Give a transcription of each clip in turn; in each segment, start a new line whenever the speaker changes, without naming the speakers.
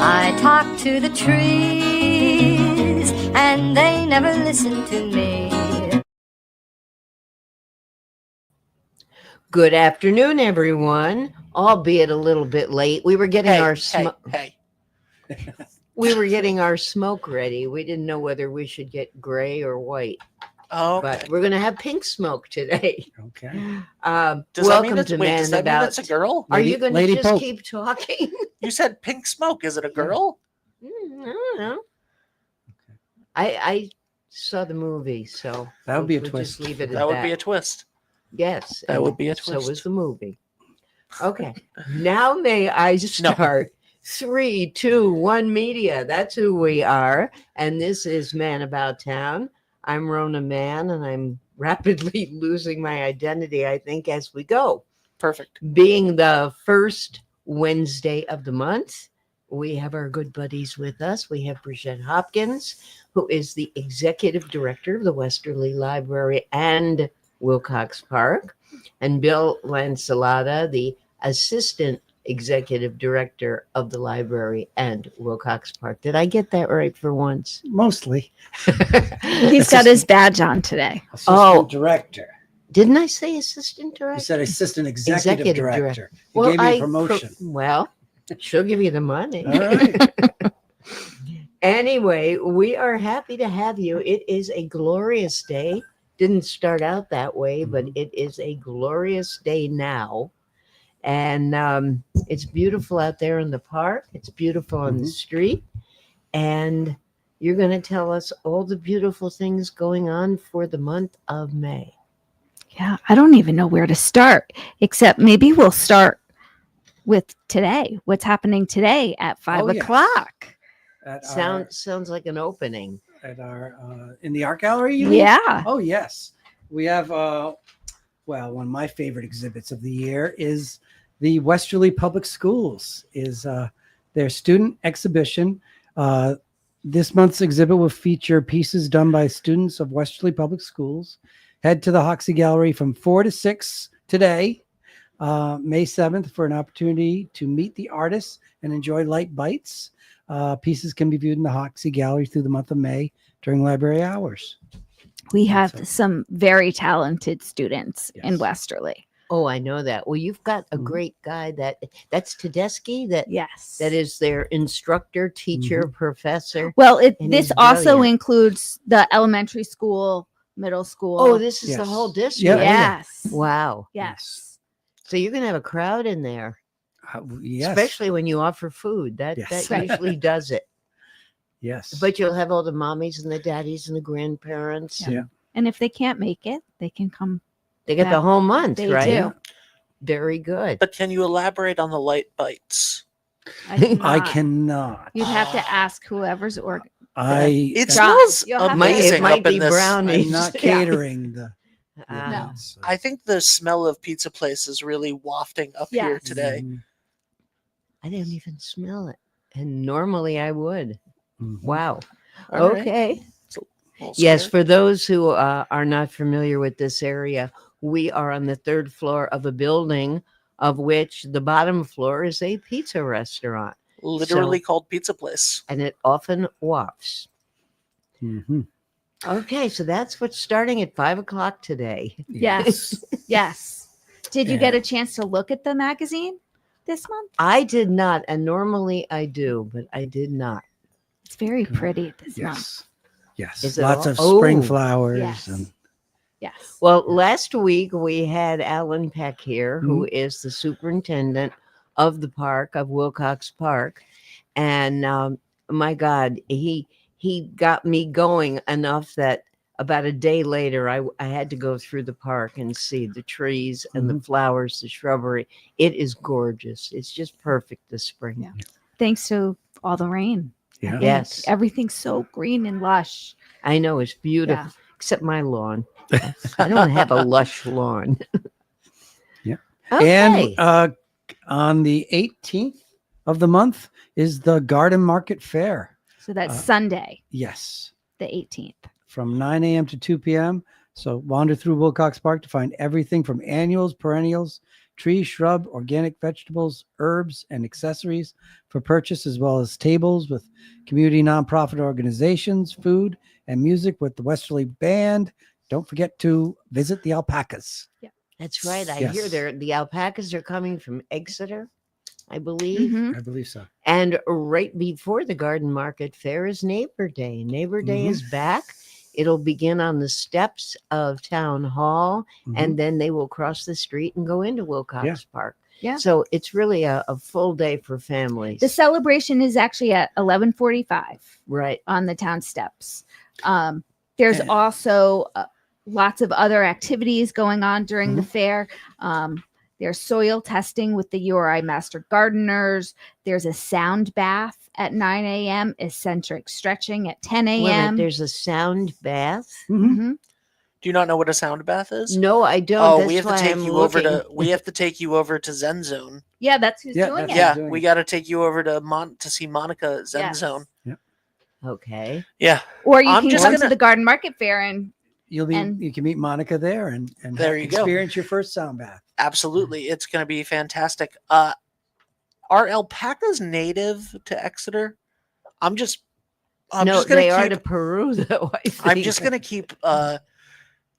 I talk to the trees, and they never listen to me.
Good afternoon, everyone. Albeit a little bit late. We were getting our smoke. We were getting our smoke ready. We didn't know whether we should get gray or white.
Oh, okay.
But we're going to have pink smoke today.
Okay.
Does that mean
welcome to Man
does that mean it's a girl?
Are you going to just
Pope.
keep talking?
You said pink smoke. Is it a girl?
I don't know. I saw the movie, so
That would be a
we'll
twist.
Just leave it at
That would be a twist.
Yes.
That would be a
So
twist.
was the movie. Okay. Now may I start? 3, 2, 1 media. That's who we are. And this is Man About Town. I'm Rona Mann, and I'm rapidly losing my identity, I think, as we go.
Perfect.
Being the first Wednesday of the month, we have our good buddies with us. We have Brigitte Hopkins, who is the executive director of the Westerly Library and Wilcox Park, and Bill Lancelota, the assistant executive director of the library and Wilcox Park. Did I get that right for once?
Mostly.
He's got his badge on today.
Assistant director.
Didn't I say assistant director?
You said assistant executive director. You
Well,
gave me a promotion.
Well, she'll give you the money.
All right.
Anyway, we are happy to have you. It is a glorious day. Didn't start out that way, but it is a glorious day now. And it's beautiful out there in the park. It's beautiful on the street. And you're going to tell us all the beautiful things going on for the month of May.
Yeah, I don't even know where to start, except maybe we'll start with today. What's happening today at 5 o'clock?
Sounds like an opening.
At our in the art gallery, you mean?
Yeah.
Oh, yes. We have one of my favorite exhibits of the year is the Westerly Public Schools, is their student exhibition. This month's exhibit will feature pieces done by students of Westerly Public Schools. Head to the Hoxie Gallery from 4 to 6 today, May 7th, for an opportunity to meet the artists and enjoy light bites. Pieces can be viewed in the Hoxie Gallery through the month of May during library hours.
We have some very talented students in Westerly.
Oh, I know that. Well, you've got a great guy that's Tedeschi, that is their instructor, teacher, professor.
Well, this also includes the elementary school, middle school.
Oh, this is the whole district.
Yeah.
Yes.
Wow.
Yes.
So you're gonna have a crowd in there.
Yes.
Especially when you offer food. That usually does it.
Yes.
But you'll have all the mommies and the daddies and the grandparents.
Yeah.
And if they can't make it, they can come.
They get the whole month,
They
right?
do.
Very good.
But can you elaborate on the light bites?
I cannot.
You'd have to ask whoever's
It smells amazing
it might
up in
be
this.
brownies.
I'm not catering the.
No.
I think the smell of pizza place is really wafting up here today.
I didn't even smell it. And normally I would. Wow.
All right.
Okay.
It's
Yes,
scary.
for those who are not familiar with this area, we are on the 3rd floor of a building of which the bottom floor is a pizza restaurant.
Literally called pizza place.
And it often wafts. Okay, so that's what's starting at 5 o'clock today.
Yes. Yes. Did you get a chance to look at the magazine this month?
I did not, and normally I do, but I did not.
It's very pretty this month.
Yes.
Is it
Lots
all-
of spring
Oh.
flowers.
Yes.
And
Yes.
Well, last week we had Alan Peck here, who is the superintendent of the park, of Wilcox Park. And my God, he got me going enough that about a day later, I had to go through the park and see the trees and the flowers, the shrubbery. It is gorgeous. It's just perfect this spring.
Yeah. Thanks to all the rain. I
Yeah.
think
Yes.
Everything's so green and lush.
I know, it's beautiful,
Yeah.
except my lawn. I don't have a lush lawn.
Yeah.
Okay.
And on the 18th of the month is the Garden Market Fair.
So that's Sunday,
Yes.
the 18th.
From 9 a.m. to 2 p.m. So wander through Wilcox Park to find everything from annuals, perennials, tree, shrub, organic vegetables, herbs, and accessories for purchase, as well as tables with community nonprofit organizations, food, and music with the Westerly Band. Don't forget to visit the alpacas.
That's right. I hear the alpacas are coming from Exeter, I believe.
Mhm.
I believe so.
And right before the garden market fair is Neighbor Day. Neighbor Day is back. It'll begin on the steps of Town Hall, and then they will cross the street and go into Wilcox Park.
Yeah.
So it's really a full day for families.
The celebration is actually at 11:45
right.
on the town steps. There's also lots of other activities going on during the fair. There's soil testing with the URI Master Gardeners. There's a sound bath at 9 a.m., eccentric stretching at 10
Wait a minute,
a.m.
there's a sound bath?
Mhm.
Do you not know what a sound bath is?
No, I don't.
Oh,
That's
we have to
why
take
I'm
you over
looking.
to. We have to take you over to Zen Zone.
Yeah, that's who's
Yeah,
doing
that's-
it.
Yeah,
doing
we
it.
got to take you over to see Monica at Zen
Yes.
Zone.
Okay.
Yeah,
Or you
I'm
can
just
come to
gonna-
the garden market fair and
You can meet Monica there and
There you go.
experience your first sound bath.
absolutely. It's going to be fantastic. Are alpacas native to Exeter? I'm just
No,
just gonna
they are
keep,
to Peru, though. I think.
I'm just gonna keep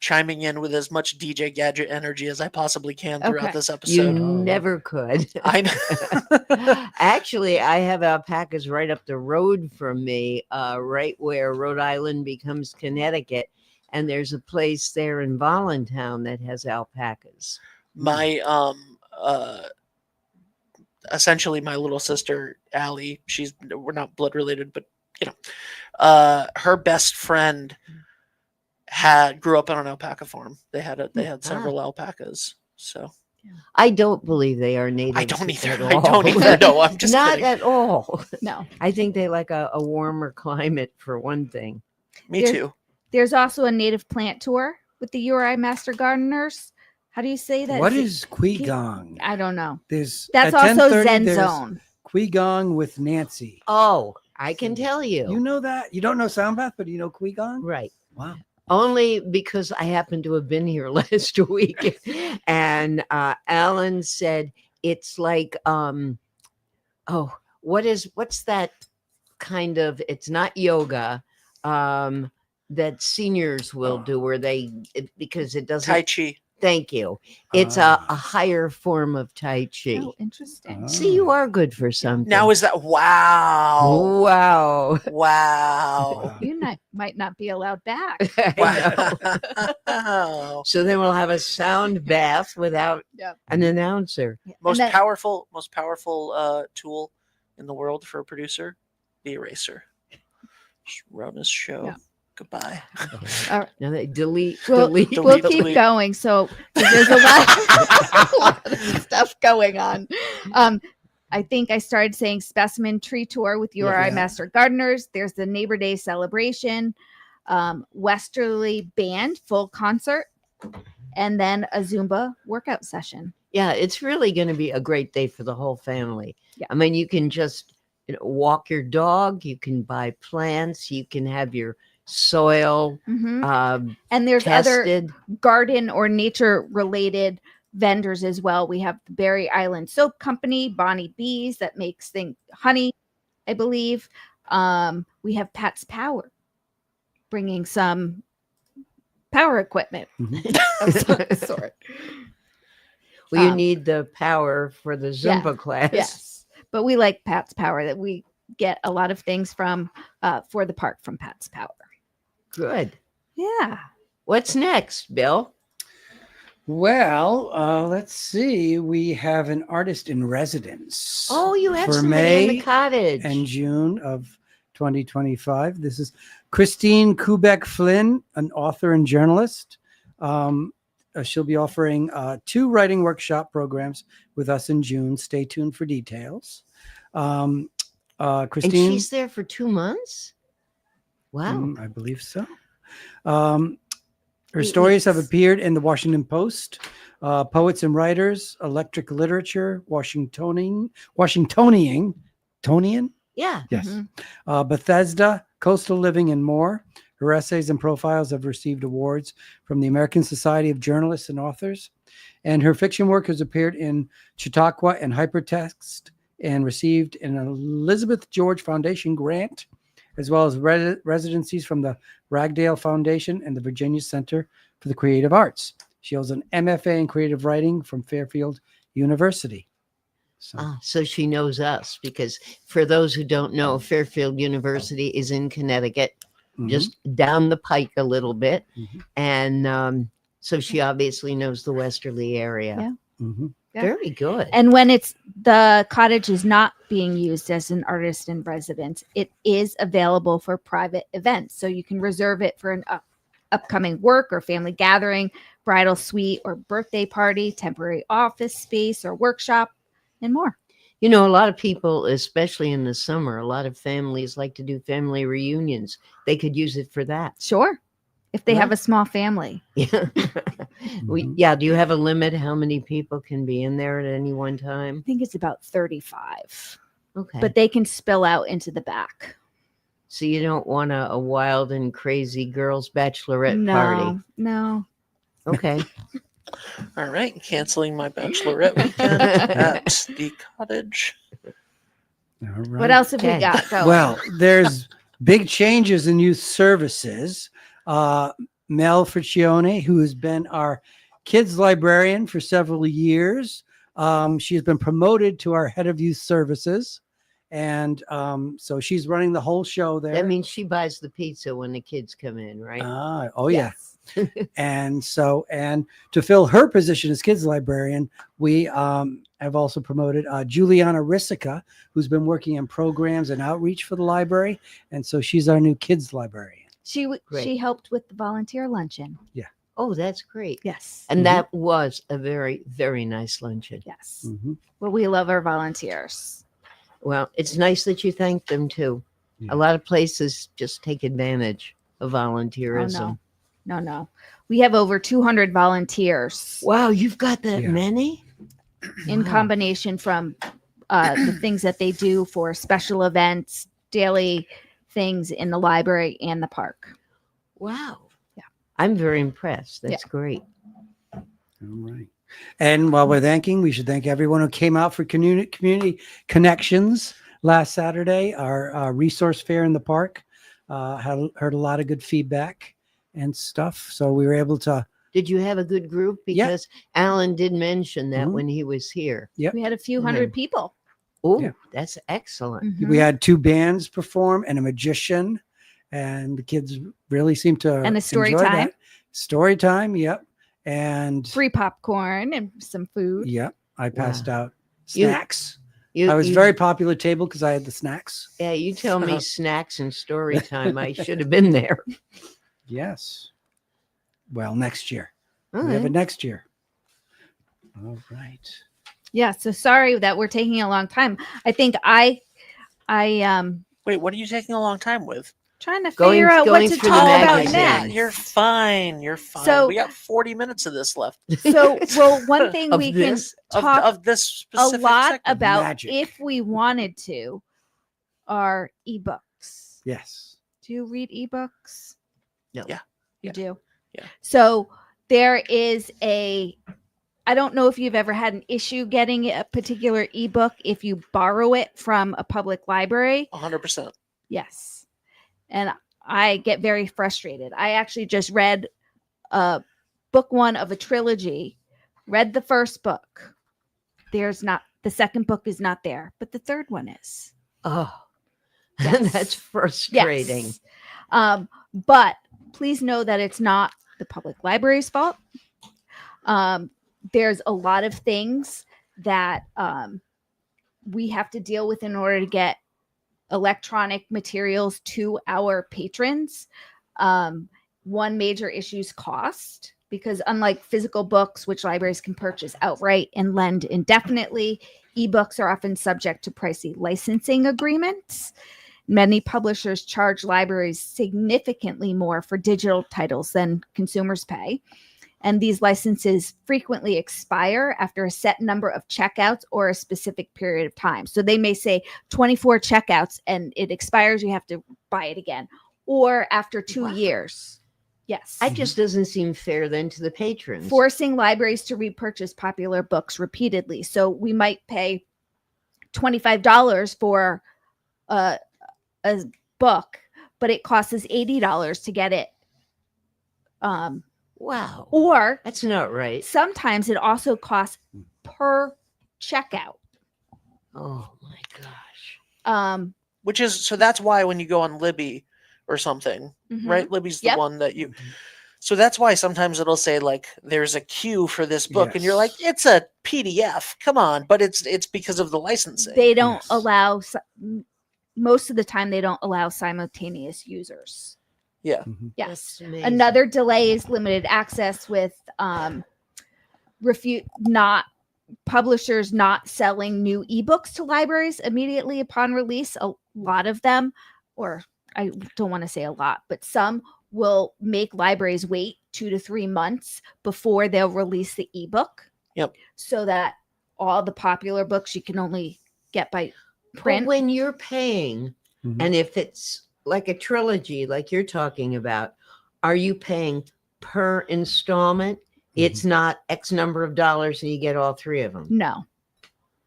chiming in with as much DJ Gadget energy as I possibly can throughout
Okay.
this
You
episode.
never could.
I know.
Actually, I have alpacas right up the road from me, right where Rhode Island becomes Connecticut. And there's a place there in Voluntown that has alpacas.
My essentially my little sister Allie, we're not blood related, but her best friend grew up on an alpaca farm. They had several alpacas. So
I don't believe they are native.
I don't either.
at
I
all.
don't either. No, I'm just
not
kidding.
at all.
no.
I think they like a warmer climate for one thing.
Me
There's-
too.
There's also a native plant tour with the URI Master Gardeners. How do you say that?
What is Quigong?
I don't know.
There's
That's
at
also
10:30,
Zen
there's
Zone.
Quigong with Nancy.
Oh, I can tell you.
You know that? You don't know sound bath, but you know Quigong?
Right.
Wow.
Only because I happened to have been here last week. And Alan said it's like, what's that kind of, it's not yoga, that seniors will do where because it doesn't.
Tai Chi.
Thank you. It's a higher form of Tai Chi.
Oh, interesting.
See, you are good for something.
Now is that wow.
Wow.
Wow.
You might not be allowed back.
I know.
Wow.
So then we'll have a sound bath without
Yep.
an announcer.
Most
then-
powerful tool in the world for a producer, the eraser. Just run this show.
Yeah.
Goodbye.
Now they delete.
We'll
delete,
keep
delete.
going. So there's a lot of stuff going on. I think I started saying specimen tree tour with URI
Yeah.
Master Gardeners. There's the Neighbor Day celebration, Westerly Band full concert, and then a Zumba workout session.
Yeah, it's really going to be a great day for the whole family.
Yeah.
I mean, you can just walk your dog. You can buy plants. You can have your soil
Mhm. And there's
tested.
other garden or nature related vendors as well. We have the Berry Island Soap Company, Bonnie Bees that makes honey, I believe. We have Pat's Power bringing some power equipment of some sort.
Well, you need the power for the Zumba class.
Yes, but we like Pat's Power, that we get a lot of things from for the park from Pat's Power.
Good.
Yeah.
What's next, Bill?
Well, let's see. We have an artist in residence.
Oh, you have
for
somebody in
May
the cottage.
and June of 2025. This is Christine Kubek Flynn, an author and journalist. She'll be offering 2 writing workshop programs with us in June. Stay tuned for details.
And
Christine,
she's there for 2 months? Wow.
I believe so. Her stories have appeared in the Washington Post, Poets and Writers, Electric Literature, Washingtonian,
Yeah.
yes, Bethesda, Coastal Living, and more. Her essays and profiles have received awards from the American Society of Journalists and Authors, and her fiction work has appeared in Chautauqua and Hypertext and received an Elizabeth George Foundation grant, as well as residencies from the Ragdale Foundation and the Virginia Center for the Creative Arts. She holds an MFA in creative writing from Fairfield University.
So she knows us, because for those who don't know, Fairfield University is in Connecticut, just down the pike a little bit. And so she obviously knows the Westerly area.
Yeah. Yeah.
Very good.
And when the cottage is not being used as an artist in residence, it is available for private events. So you can reserve it for an upcoming work or family gathering, bridal suite or birthday party, temporary office space or workshop, and more.
You know, a lot of people, especially in the summer, a lot of families like to do family reunions. They could use it for that.
Sure. If they
Yeah.
have a small family.
Yeah. Do you have a limit how many people can be in there at any one time?
I think it's about 35.
Okay.
But they can spill out into the back.
So you don't want a wild and crazy girls' bachelorette
No,
party.
no.
Okay.
All right, canceling my bachelorette weekend at the cottage.
All right.
What else have we
Okay.
got going?
Well, there's big changes in youth services. Mel Friccione, who has been our kids librarian for several years, she has been promoted to our head of youth services. And so she's running the whole show there.
That means she buys the pizza when the kids come in, right?
Oh, yeah.
Yes.
And to fill her position as kids librarian, we have also promoted Juliana Risica, who's been working in programs and outreach for the library. And so she's our new kids librarian.
Great.
She helped with the volunteer luncheon.
Oh, that's great.
Yes.
And that was a very, very nice luncheon.
Yes.
Mm-hmm.
Well, we love our volunteers.
Well, it's nice that you thank them too.
Yeah.
A lot of places just take advantage of volunteerism.
No. We have over 200 volunteers
Wow, you've got that
Yeah.
many?
in
Wow.
combination from the things that they do for special events, daily things in the library and the park.
Wow.
Yeah.
I'm very impressed. That's great.
All right. And while we're thanking, we should thank everyone who came out for community connections last Saturday. Our resource fair in the park heard a lot of good feedback and stuff. So we were able to.
Did you have a good group?
Yeah.
Because Alan did mention that
Mhm.
when he was here.
Yep.
We had a few hundred people.
Oh,
Yeah.
that's excellent.
Mhm.
We had 2 bands perform and a magician, and the kids really seemed to
And a story
enjoy
time.
that. Story time, yep. And
Free popcorn and some food.
yep, I passed out
You-
snacks.
You,
I was
you-
very popular table because I had the snacks.
Yeah, you tell me snacks and story time. I should have been there.
Yes. Well, next year.
All
We have
right.
it next year. All right.
Yeah. So sorry that we're taking a long time. I think I
Wait, what are you taking a long time with?
trying to
Going-
figure out what
going
to
through
talk
the
about
magazine.
next.
You're fine. You're fine.
So-
we got 40 minutes of this left.
So, well, one thing
Of
we
this?
can
Of,
talk
of this
a
specific
lot
segment.
about,
Magic.
if we wanted to, are ebooks.
Yes.
Do you read ebooks?
No.
Yeah.
You
Yeah.
do?
Yeah.
So there is I don't know if you've ever had an issue getting a particular ebook if you borrow it from a public library.
100%.
Yes. And I get very frustrated. I actually just read book 1 of a trilogy, read the first book. The second book is not there, but the third one is.
Oh,
Yes.
that's frustrating.
Yes. But please know that it's not the public library's fault. There's a lot of things that we have to deal with in order to get electronic materials to our patrons. One major issue is cost, because unlike physical books, which libraries can purchase outright and lend indefinitely, ebooks are often subject to pricey licensing agreements. Many publishers charge libraries significantly more for digital titles than consumers pay. And these licenses frequently expire after a set number of checkouts or a specific period of time. So they may say 24 checkouts and it expires, you have to buy it again. or after 2
Wow.
years. Yes.
That just doesn't seem fair then to the patrons.
Forcing libraries to repurchase popular books repeatedly. So we might pay $25 for a book, but it costs us $80 to get it.
Wow.
Or
That's not right.
sometimes it also costs per checkout.
Oh my gosh.
Which is, so that's why when you go on Libby or something,
Mhm.
right? Libby's the
Yep.
one that you. So that's why sometimes it'll say like there's a queue for this book, and you're like,
Yes.
it's a PDF. Come on, but it's because of the licensing.
They don't
Yes.
allow, most of the time, they don't allow simultaneous users.
Yeah.
Mhm.
Yes.
That's amazing.
Another delay is limited access with publishers not selling new ebooks to libraries immediately upon release. A lot of them, or I don't want to say a lot, but some will make libraries wait 2 to 3 months before they'll release the ebook.
Yep.
So that all the popular books you can only get by
But
print.
when you're paying,
Mhm.
and if it's like a trilogy, like you're talking about, are you paying per installment? It's not X number of dollars and you get all 3 of them.
No.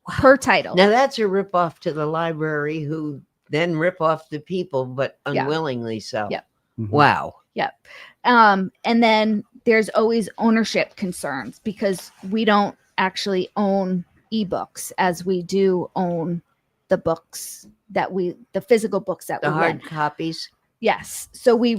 Wow.
Per title.
Now that's a ripoff to the library who then rip off the people, but
Yeah.
unwillingly so.
Yep.
Mhm.
Wow.
And then there's always ownership concerns because we don't actually own ebooks as we do own the books the physical books that
The
we
hard
rent.
copies.
Yes. So we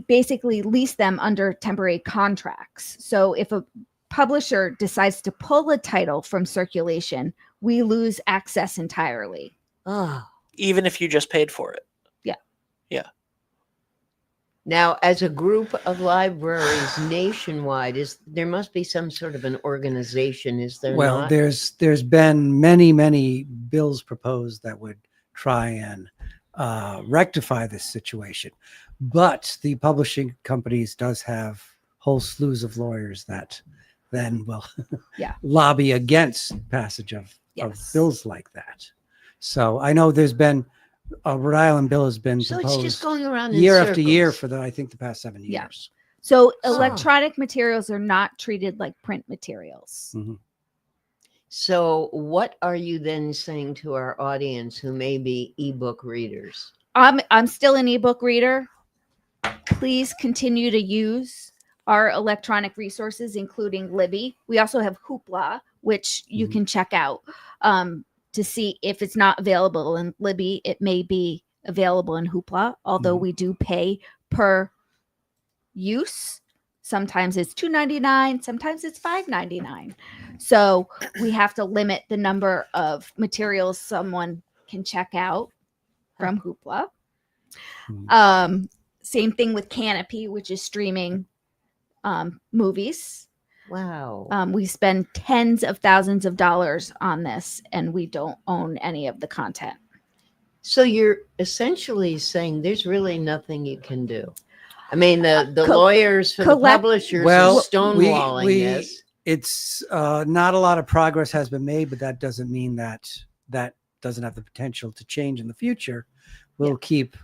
basically lease them under temporary contracts. So if a publisher decides to pull a title from circulation, we lose access entirely.
Oh.
Even if you just paid for it.
Now, as a group of libraries nationwide, there must be some sort of an organization, is there
Well,
not?
there's been many bills proposed that would try and rectify this situation, but the publishing companies does have whole slews of lawyers that then will
Yeah.
lobby against passage of
Yes.
bills like that. So I know there's been a Rhode Island bill has been
So it's
proposed
just going around
year
in
after year
circles.
for I think the past 7
Yeah.
years.
So
Oh.
electronic materials are not treated like print materials.
Mhm.
So what are you then saying to our audience who may be ebook readers?
I'm still an ebook reader. Please continue to use our electronic resources, including Libby. We also have Hoopla, which you
Mhm.
can check out to see if it's not available in Libby. It may be available in Hoopla, although
Mhm.
we do pay per use. Sometimes it's $2.99, sometimes it's $5.99. So we have to limit the number of materials someone can check out from Hoopla. Same thing with Canopy, which is streaming movies.
Wow.
We spend tens of thousands of dollars on this, and we don't own any of the content.
So you're essentially saying there's really nothing you can do. I mean, the
Co-
lawyers for the
collect-
publishers
Well,
are stonewalling this.
It's not a lot of progress has been made, but that doesn't mean that doesn't have the potential to change in the future. We'll keep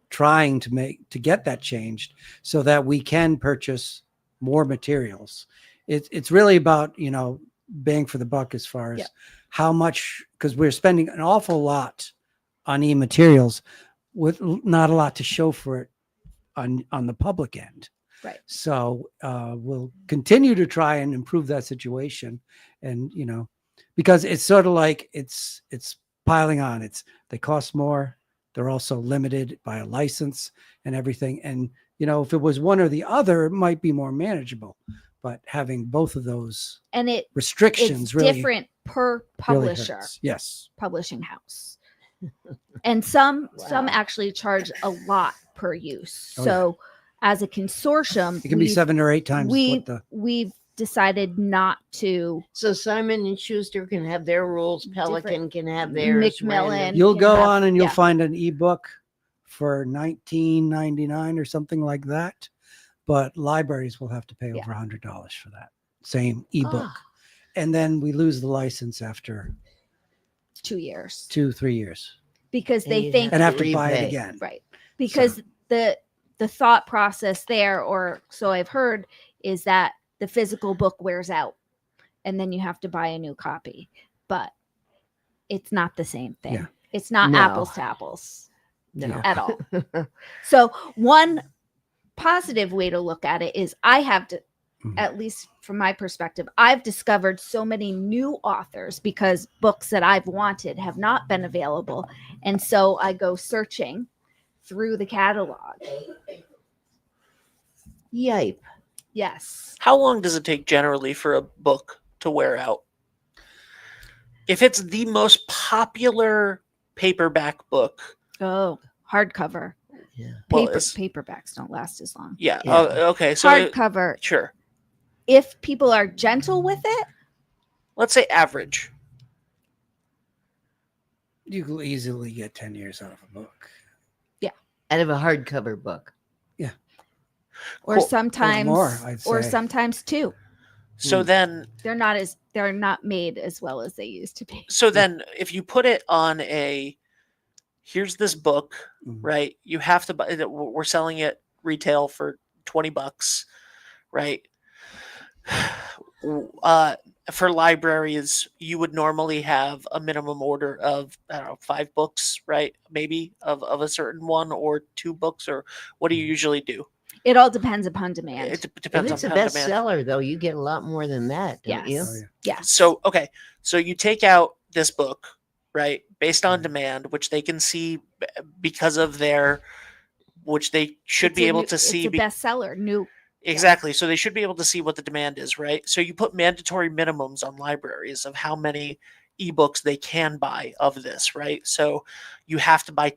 trying to get that changed so that we can purchase more materials. It's really about, bang for the buck as far as how much, because we're spending an awful lot on e-materials with not a lot to show for it on the public end.
Right.
So we'll continue to try and improve that situation, and because it's sort of like it's piling on. They cost more. They're also limited by a license and everything. And if it was one or the other, it might be more manageable. But having both of those
And
restrictions
it's
really
different per
really
publisher,
hurts. Yes.
publishing house. And some
Wow.
actually charge a lot per use.
Oh,
So as a consortium,
It can be 7 or 8 times what
we've decided not to.
So Simon and Schuster can have their rules. Pelican can have theirs.
Macmillan.
random.
you'll
can
go
have-
on and you'll
yeah.
find an ebook for $19.99 or something like that. But libraries will have to pay
Yeah.
over $100 for that same ebook.
Ah.
And then we lose the license after
2 years
2-3 years
because
And
they
you'd
think
and have to buy it
repay.
again.
right because the thought process there, or so I've heard, is that the physical book wears out and then you have to buy a new copy. But it's not the same thing.
Yeah.
It's not
No.
apples to apples
No.
at all. So one positive way to look at it is I have to, at least from my perspective, I've discovered so many new authors because books that I've wanted have not been available. And so I go searching through the catalog.
Yipe.
Yes.
How long does it take generally for a book to wear out? If it's the most popular paperback book,
Oh, hardcover.
Yeah.
well, it's-
Paperbacks don't last as long.
yeah.
Yeah.
Okay. So
Hardcover,
sure.
if people are gentle with it,
Let's say average.
You can easily get 10 years out of a book.
Out of a hardcover book.
or
Cool.
sometimes
more, I'd
or
say.
sometimes two.
So then
They're not made as well as they used to be.
So then if you put it on here's this book,
Mhm.
right? You have to buy it. We're selling it retail for $20, right? For libraries, you would normally have a minimum order of, I don't know, 5 books, right? Maybe of a certain one, or 2 books, or what do you usually do?
It all depends upon demand.
It
If
depends
it's a
on demand.
bestseller, though, you get a lot more than that, don't you?
Yes.
Oh, yeah.
Yes.
So, okay. So you take out this book, right? Based on demand, which they can see because of which they should be able to see.
It's a bestseller. New.
Exactly. So they should be able to see what the demand is, right? So you put mandatory minimums on libraries of how many ebooks they can buy of this, right? So you have to buy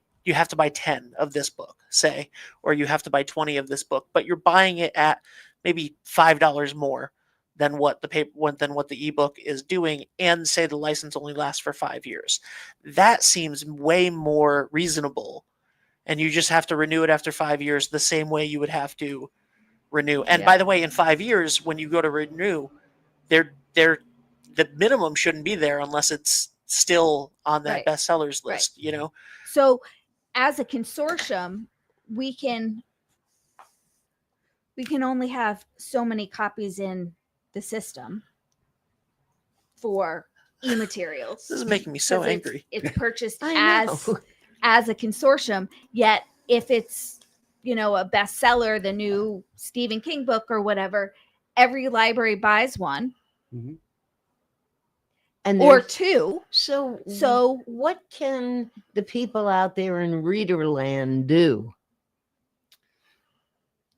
10 of this book, say, or you have to buy 20 of this book, but you're buying it at maybe $5 more than what the ebook is doing, and say the license only lasts for 5 years. That seems way more reasonable. And you just have to renew it after 5 years the same way you would have to renew. And
Yeah.
by the way, in 5 years, when you go to renew, the minimum shouldn't be there unless it's still on that
Right.
bestsellers
Right.
list, you know?
So as a consortium, we can only have so many copies in the system for e-materials.
This is making me so
'Cause it's-
angry.
It's purchased
I know.
as a consortium. Yet if it's, a bestseller, the new Stephen King book or whatever, every library buys one
And
or
there's-
two.
so what can the people out there in Readerland do?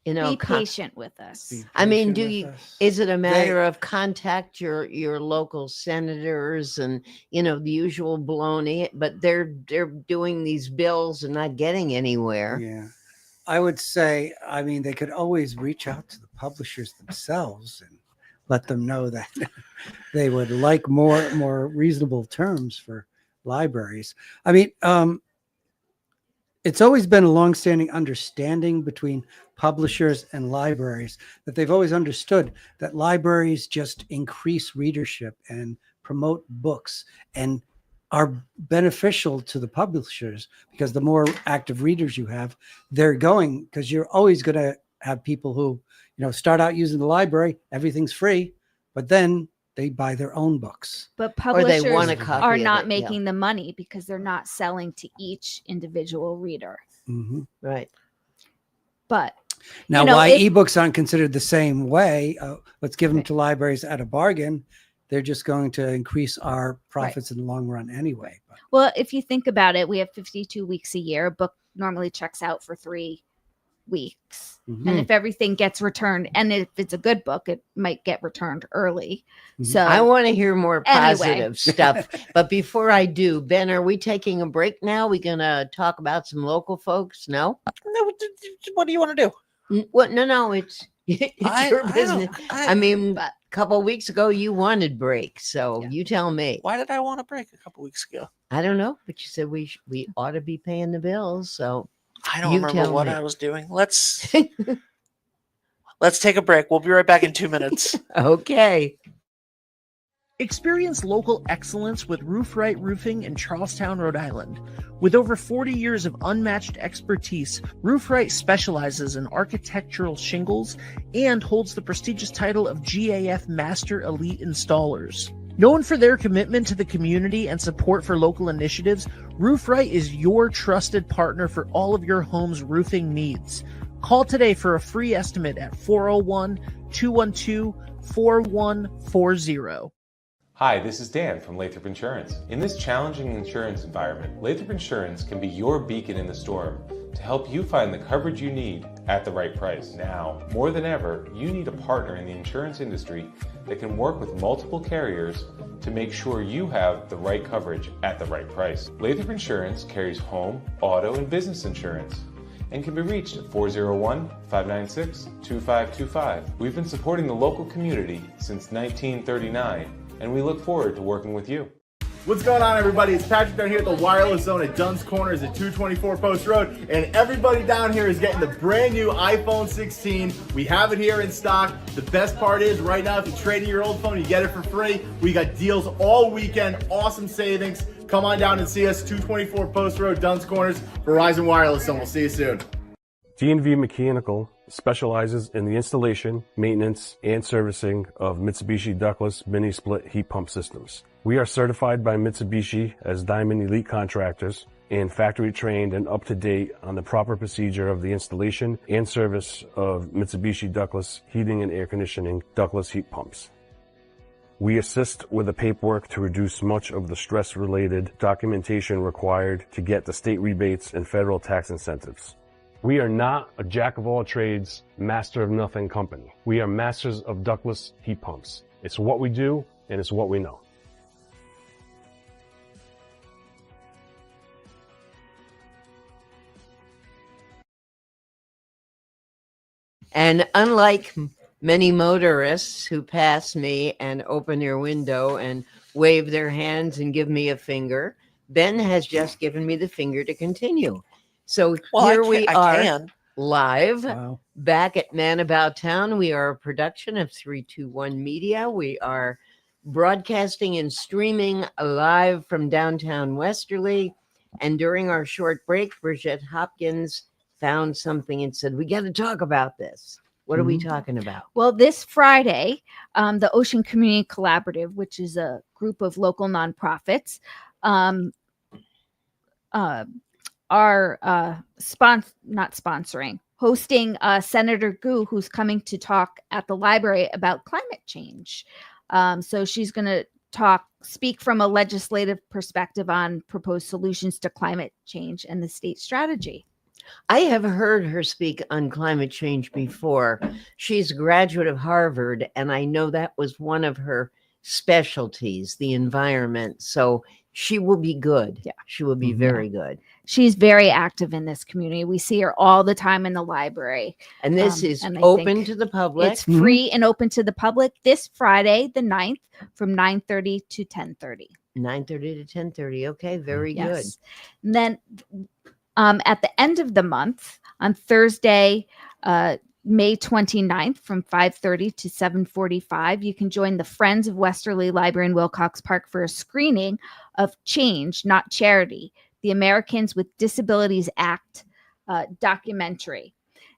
Be patient with us.
Be
I mean,
patient with us.
is it a matter of contact your local senators and the usual baloney, but they're doing these bills and not getting anywhere?
Yeah. I would say, I mean, they could always reach out to the publishers themselves and let them know that they would like more reasonable terms for libraries. I mean, it's always been a longstanding understanding between publishers and libraries that they've always understood that libraries just increase readership and promote books and are beneficial to the publishers, because the more active readers you have, they're going, because you're always going to have people who, start out using the library, everything's free, but then they buy their own books.
But
Or they
publishers
want a copy
are
of
not
it,
making the money because they're not selling to each individual reader.
Mm-hmm.
Right.
But
Now,
know,
why
if-
ebooks aren't considered the same way, let's give them
Right.
to libraries at a bargain. They're just going to increase our profits in the long run anyway. But
well, if you think about it, we have 52 weeks a year. A book normally checks out for 3 weeks.
Mhm.
And if everything gets returned, and if it's a good book, it might get returned early.
Mhm.
So
I want to hear more
Anyway.
positive stuff. But before I do, Ben, are we taking a break now? We going to talk about some local folks? No?
No, what do you want to do?
What? No, it's your
don't-
business. I mean,
But-
a couple of weeks ago, you wanted break. So
Yeah.
you tell me.
Why did I want a break a couple weeks ago?
I don't know, but you said we ought to be paying the bills. So
I don't
You
remember
tell
what
me.
I was doing. Let's take a break. We'll be right back in 2 minutes.
okay.
Experience local excellence with Roof Right Roofing in Charlestown, Rhode Island. With over 40 years of unmatched expertise, Roof Right specializes in architectural shingles and holds the prestigious title of GAF Master Elite Installers. Known for their commitment to the community and support for local initiatives, Roof Right is your trusted partner for all of your home's roofing needs. Call today for a free estimate at 401-212-4140.
Hi, this is Dan from Lathrop Insurance. In this challenging insurance environment, Lathrop Insurance can be your beacon in the storm to help you find the coverage you need at the right price. Now, more than ever, you need a partner in the insurance industry that can work with multiple carriers to make sure you have the right coverage at the right price. Lathrop Insurance carries home, auto, and business insurance and can be reached at 401-596-2525. We've been supporting the local community since 1939, and we look forward to working with you.
What's going on, everybody? It's Patrick down here at the Wireless Zone at Dunn's Corners at 224 Post Road, and everybody down here is getting the brand new iPhone 16. We have it here in stock. The best part is right now, if you trade in your old phone, you get it for free. We got deals all weekend, awesome savings. Come on down and see us, 224 Post Road, Dunn's Corners, Verizon Wireless Zone. We'll see you soon.
D&V Mechanical specializes in the installation, maintenance, and servicing of Mitsubishi ductless mini-split heat pump systems. We are certified by Mitsubishi as Diamond Elite Contractors and factory trained and up to date on the proper procedure of the installation and service of Mitsubishi ductless heating and air conditioning ductless heat pumps. We assist with the paperwork to reduce much of the stress-related documentation required to get the state rebates and federal tax incentives. We are not a jack-of-all-trades, master-of-nothing company. We are masters of ductless heat pumps. It's what we do, and it's what we know.
And unlike many motorists who pass me and open their window and wave their hands and give me a finger, Ben has just given me the finger to continue. So here we are live back at Man About Town. We are a production of 321 Media. We are broadcasting and streaming live from downtown Westerly. And during our short break, Bridget Hopkins found something and said, we got to talk about this. What are we talking about?
Well, this Friday, the Ocean Community Collaborative, which is a group of local nonprofits, are hosting Senator Gu, who's coming to talk at the library about climate change. So she's going to speak from a legislative perspective on proposed solutions to climate change and the state strategy.
I have heard her speak on climate change before. She's a graduate of Harvard, and I know that was one of her specialties, the environment. So she will be good. Yeah, she will be very good.
She's very active in this community. We see her all the time in the library.
And this is open to the public.
It's free and open to the public this Friday, the 9th, from 9:30 to 10:30.
9:30 to 10:30. Okay, very good.
And then at the end of the month, on Thursday, May 29th, from 5:30 to 7:45, you can join the Friends of Westerly Library in Wilcox Park for a screening of Change, Not Charity, the Americans with Disabilities Act documentary.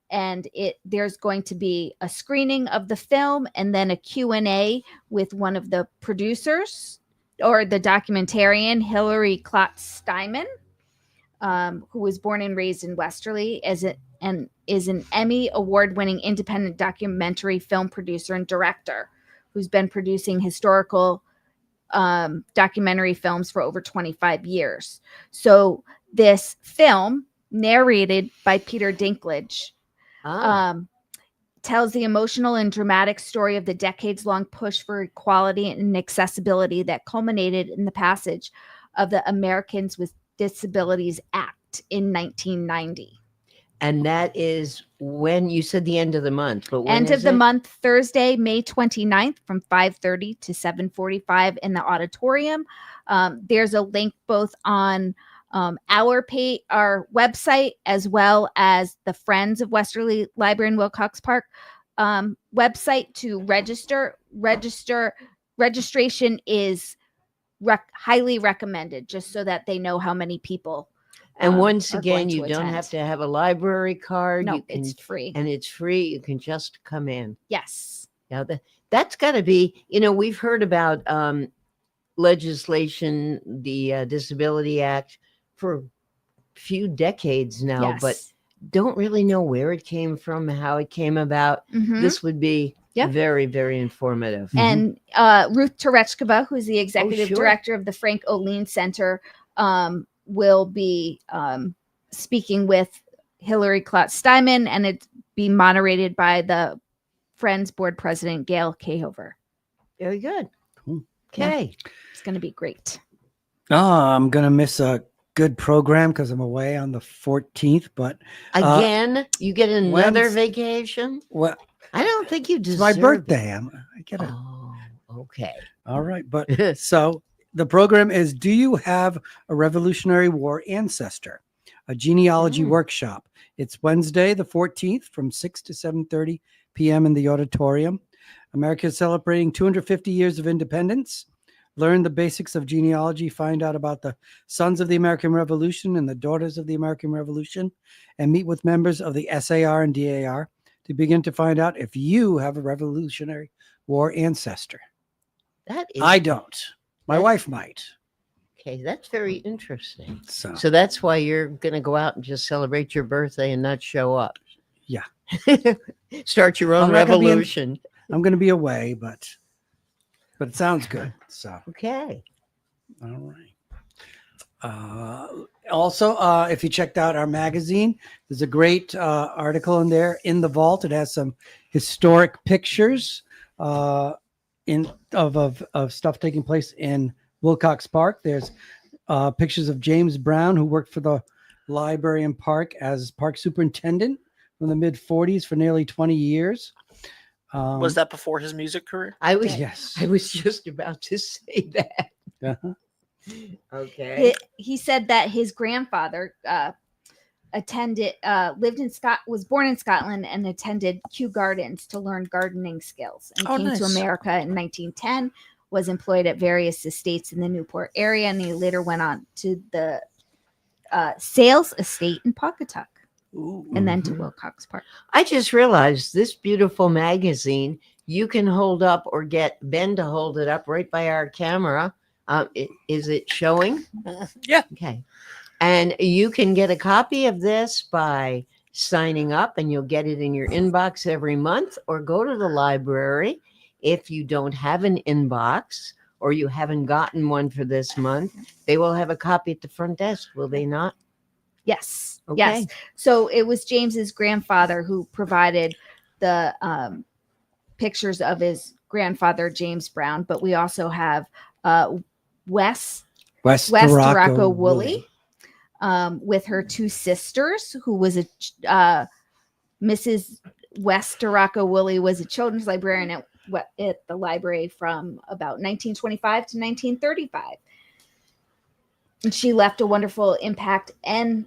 And there's going to be a screening of the film and then a Q&A with one of the producers or the documentarian, Hillary Klotz-Steinman, who was born and raised in Westerly and is an Emmy award-winning independent documentary film producer and director who's been producing historical documentary films for over 25 years. So this film, narrated by Peter Dinklage, tells the emotional and dramatic story of the decades-long push for equality and accessibility that culminated in the passage of the Americans with Disabilities Act in 1990.
And that is when you said the end of the month. But when
end of the month, Thursday, May 29th, from 5:30 to 7:45 in the auditorium. There's a link both on our website as well as the Friends of Westerly Library in Wilcox Park website to register. Register registration is highly recommended, just so that they know how many people.
And once
are
again,
going to
you don't
attend.
have to have a library card.
No,
You can,
it's free.
and it's free. You can just come in.
Yes.
Now that's got to be. We've heard about legislation, the Disability Act, for a few decades now,
Yes.
but don't really know where it came from, how it came about.
Mhm.
This would be
Yep.
very, very informative.
And Ruth Terechkova, who's the executive
sure.
director of the Frank O'Lean Center, will be speaking with Hillary Klotz-Steinman, and it be moderated by the Friends board president, Gail Kahover.
Very good.
Cool.
Okay.
It's going to be great.
I'm going to miss a good program because I'm away on the 14th, but
Again, you get another
when's-
vacation?
well,
I don't think you
it's
deserve
my
it.
birthday. I get it.
Oh, okay.
All right. But so the program is, do you have a Revolutionary War ancestor? A genealogy workshop. It's Wednesday, the 14th from 6 to 7:30 p.m. in the auditorium. America is celebrating 250 years of independence. Learn the basics of genealogy, find out about the sons of the American Revolution and the daughters of the American Revolution, and meet with members of the SAR and DAR to begin to find out if you have a Revolutionary War ancestor.
That is
I don't. My wife might.
okay. That's very interesting.
So
So that's why you're going to go out and just celebrate your birthday and not show up.
Yeah.
Start your own
I'm not gonna be in-
revolution.
I'm going to be away, but it sounds good. So.
Okay.
All right. Also, if you checked out our magazine, there's a great article in there, In the Vault. It has some historic pictures of stuff taking place in Wilcox Park. There's pictures of James Brown, who worked for the library and park as park superintendent from the mid 40s for nearly 20 years.
Was that before his music career?
I was
Yes.
I was just about to say that.
Uh-huh.
Okay.
He said that his grandfather was born in Scotland and attended Kew Gardens to learn gardening skills, and came to
nice.
America in 1910, was employed at various estates in the Newport area, and he later went on to the Sales Estate in Pawcatuck, and then to Wilcox Park.
I just realized this beautiful magazine, you can hold up or get Ben to hold it up right by our camera. Is it showing?
Yeah.
Okay. And you can get a copy of this by signing up, and you'll get it in your inbox every month, or go to the library. If you don't have an inbox or you haven't gotten one for this month, they will have a copy at the front desk, will they not?
Yes.
Okay.
Yes. So it was James's grandfather who provided the pictures of his grandfather, James Brown, but we also have West Duraco Woolley, with her two sisters, who was Mrs. West Duraco Woolley was a children's librarian at the library from about 1925 to 1935. And she left a wonderful impact and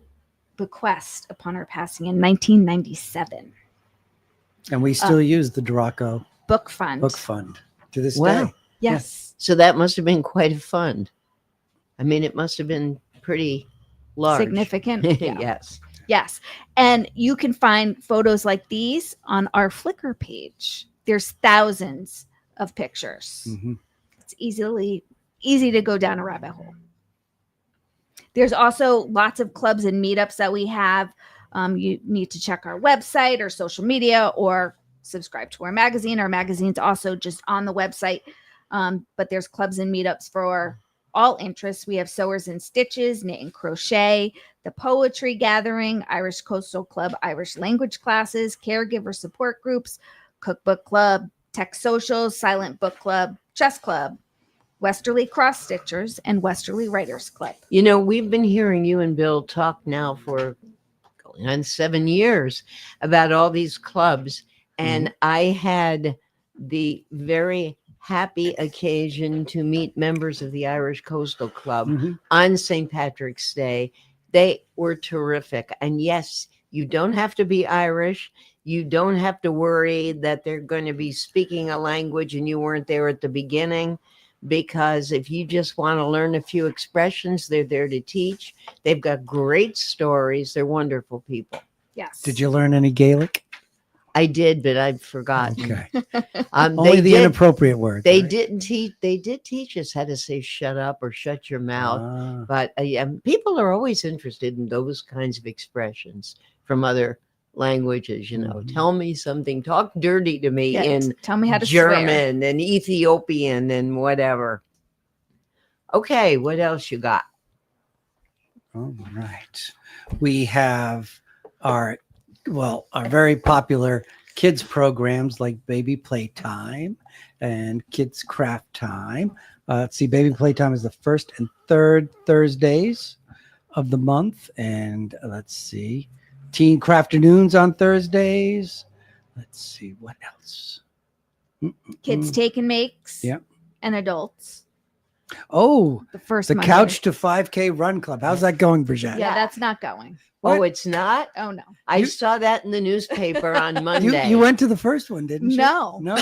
bequest upon her passing in 1997.
And we still use the Duraco
Book Fund.
To this
Wow.
day.
Yes.
So that must have been quite a fund. I mean, it must have been pretty large.
Significant. Yeah.
Yes.
Yes. And you can find photos like these on our Flickr page. There's thousands of pictures.
Mm-hmm.
It's easy to go down a rabbit hole. There's also lots of clubs and meetups that we have. You need to check our website or social media, or subscribe to our magazine. Our magazine's also just on the website. But there's clubs and meetups for all interests. We have Sewers and Stitches, Knit and Crochet, the Poetry Gathering, Irish Coastal Club, Irish language classes, caregiver support groups, Cookbook Club, Tech Socials, Silent Book Club, Chess Club, Westerly Cross Stitchers, and Westerly Writers Club.
You know, we've been hearing you and Bill talk now for going on 7 years about all these clubs. And I had the very happy occasion to meet members of the Irish Coastal Club on St. Patrick's Day. They were terrific. And yes, you don't have to be Irish. You don't have to worry that they're going to be speaking a language and you weren't there at the beginning, because if you just want to learn a few expressions, they're there to teach. They've got great stories. They're wonderful people.
Yes.
Did you learn any Gaelic?
I did, but I've forgotten.
Okay.
They
Only the
did,
inappropriate words.
They
right?
didn't teach. They did teach us how to say "shut up" or "shut your mouth."
Ah.
But people are always interested in those kinds of expressions from other languages. You know,
Mhm.
tell me something. Talk dirty to me
Yeah,
in
tell me how to swear.
German and Ethiopian and whatever. Okay, what else you got?
All right. We have our very popular kids programs like Baby Playtime and Kids Craft Time. Let's see, Baby Playtime is the first and third Thursdays of the month. And let's see, Teen Crafternoons on Thursdays. Let's see, what else?
Kids Take and Makes.
Yep.
And adults.
Oh,
The first
the
Monday.
Couch to 5K Run Club. How's that going, Brigitte?
Yeah, that's not going.
Oh,
What?
it's not?
Oh no.
I
You-
saw that in the newspaper on Monday.
You went to the first one, didn't you?
No.
No?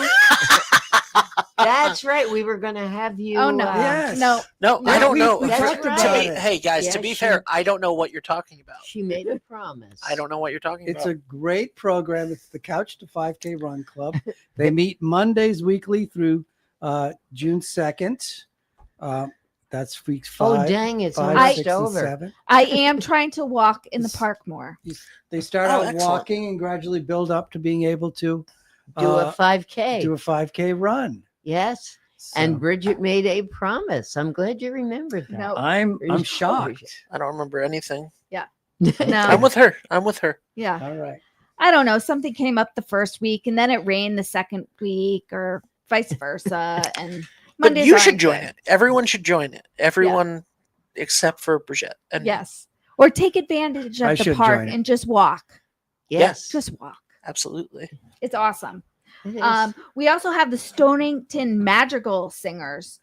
That's right. We were going to have you.
Oh no.
Yes.
No.
No,
No,
I don't
we-
know.
we
That's
talked
right.
To
about
be,
it.
hey guys, to
Yeah,
be
she-
fair, I don't know what you're talking about.
She made a promise.
I don't know what you're talking
It's
about.
a great program. It's the Couch to 5K Run Club. They meet Mondays weekly through June 2nd. That's weeks
Oh,
5,
dang. It's
5,
almost
6, and
over.
7.
I am trying to walk in the park more.
They start
Oh,
out
excellent.
walking and gradually build up to being able to
Do a 5K.
do a 5K run.
Yes.
So
And Bridget made a promise. I'm glad you remembered that.
No.
I'm
Bridget-
shocked.
I don't remember anything.
No.
I'm with her. I'm with her.
Yeah.
All right.
I don't know. Something came up the first week and then it rained the second week or vice versa. And
But
Mondays
you should
aren't
join
good.
it. Everyone should join it. Everyone except for Brigitte. And
Yes. Or take advantage
I
of the
should
park
join it.
and just walk.
Yes.
Just walk.
absolutely.
It's awesome.
It is.
We also have the Stonington Madrigal Singers.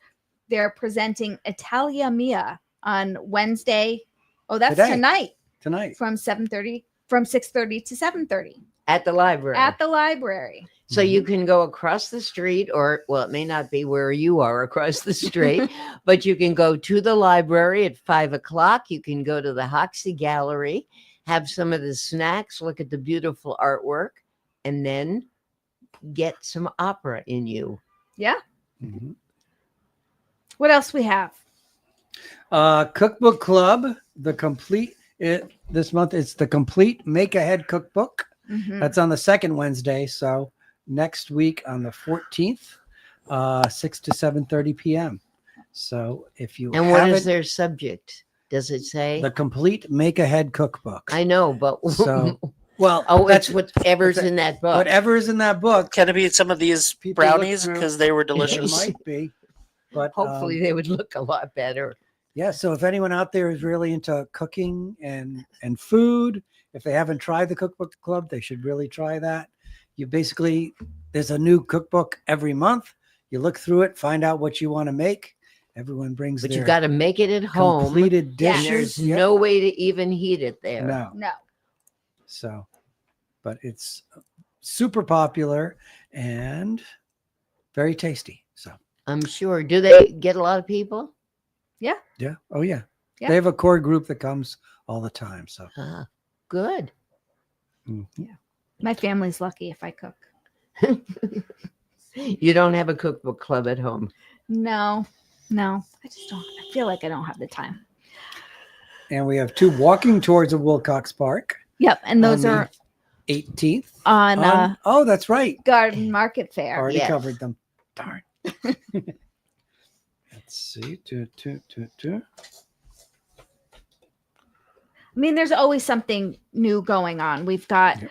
They're presenting Italia Mia on Wednesday. Oh, that's
Today.
tonight
Tonight.
from 6:30 to 7:30
At the library.
at the library.
So you can go across the street, or, well, it may not be where you are across the street, but you can go to the library at 5:00. You can go to the Hoxie Gallery, have some of the snacks, look at the beautiful artwork, and then get some opera in you.
Yeah.
Mhm.
What else we have?
Cookbook Club, this month it's the complete Make Ahead Cookbook.
Mhm.
That's on the second Wednesday. So next week on the 14th, 6 to 7:30 p.m. So if you
And what is
haven't-
their subject? Does it say?
the complete Make Ahead Cookbook.
I know, but
So well,
oh,
that's
it's whatever's
that's-
in that book.
whatever is in that book.
Can it be some of these
People look
brownies
through-
because they were
It
delicious?
might be, but
Hopefully, they would look a lot better.
yeah. So if anyone out there is really into cooking and food, if they haven't tried the Cookbook Club, they should really try that. You basically, there's a new cookbook every month. You look through it, find out what you want to make. Everyone brings
But
their
you got to make it at home.
completed
Yeah.
And
dishes.
there's
Yep.
no way to even heat it there.
No.
No.
So, but it's super popular and very tasty. So,
I'm sure. Do they get a lot of people?
yeah. Oh, yeah.
Yeah.
They have a core group that comes all the time. So,
Good.
mhm.
My family's lucky if I cook.
You don't have a cookbook club at home.
No. I just don't. I feel like I don't have the time.
And we have 2 walking tours of Wilcox Park.
Yep. And those
on the
are
18th.
on
Oh, that's right.
Garden Market Fair.
Already
Yes.
covered them. Darn. Let's see. Two.
I mean, there's always something new going on. We've got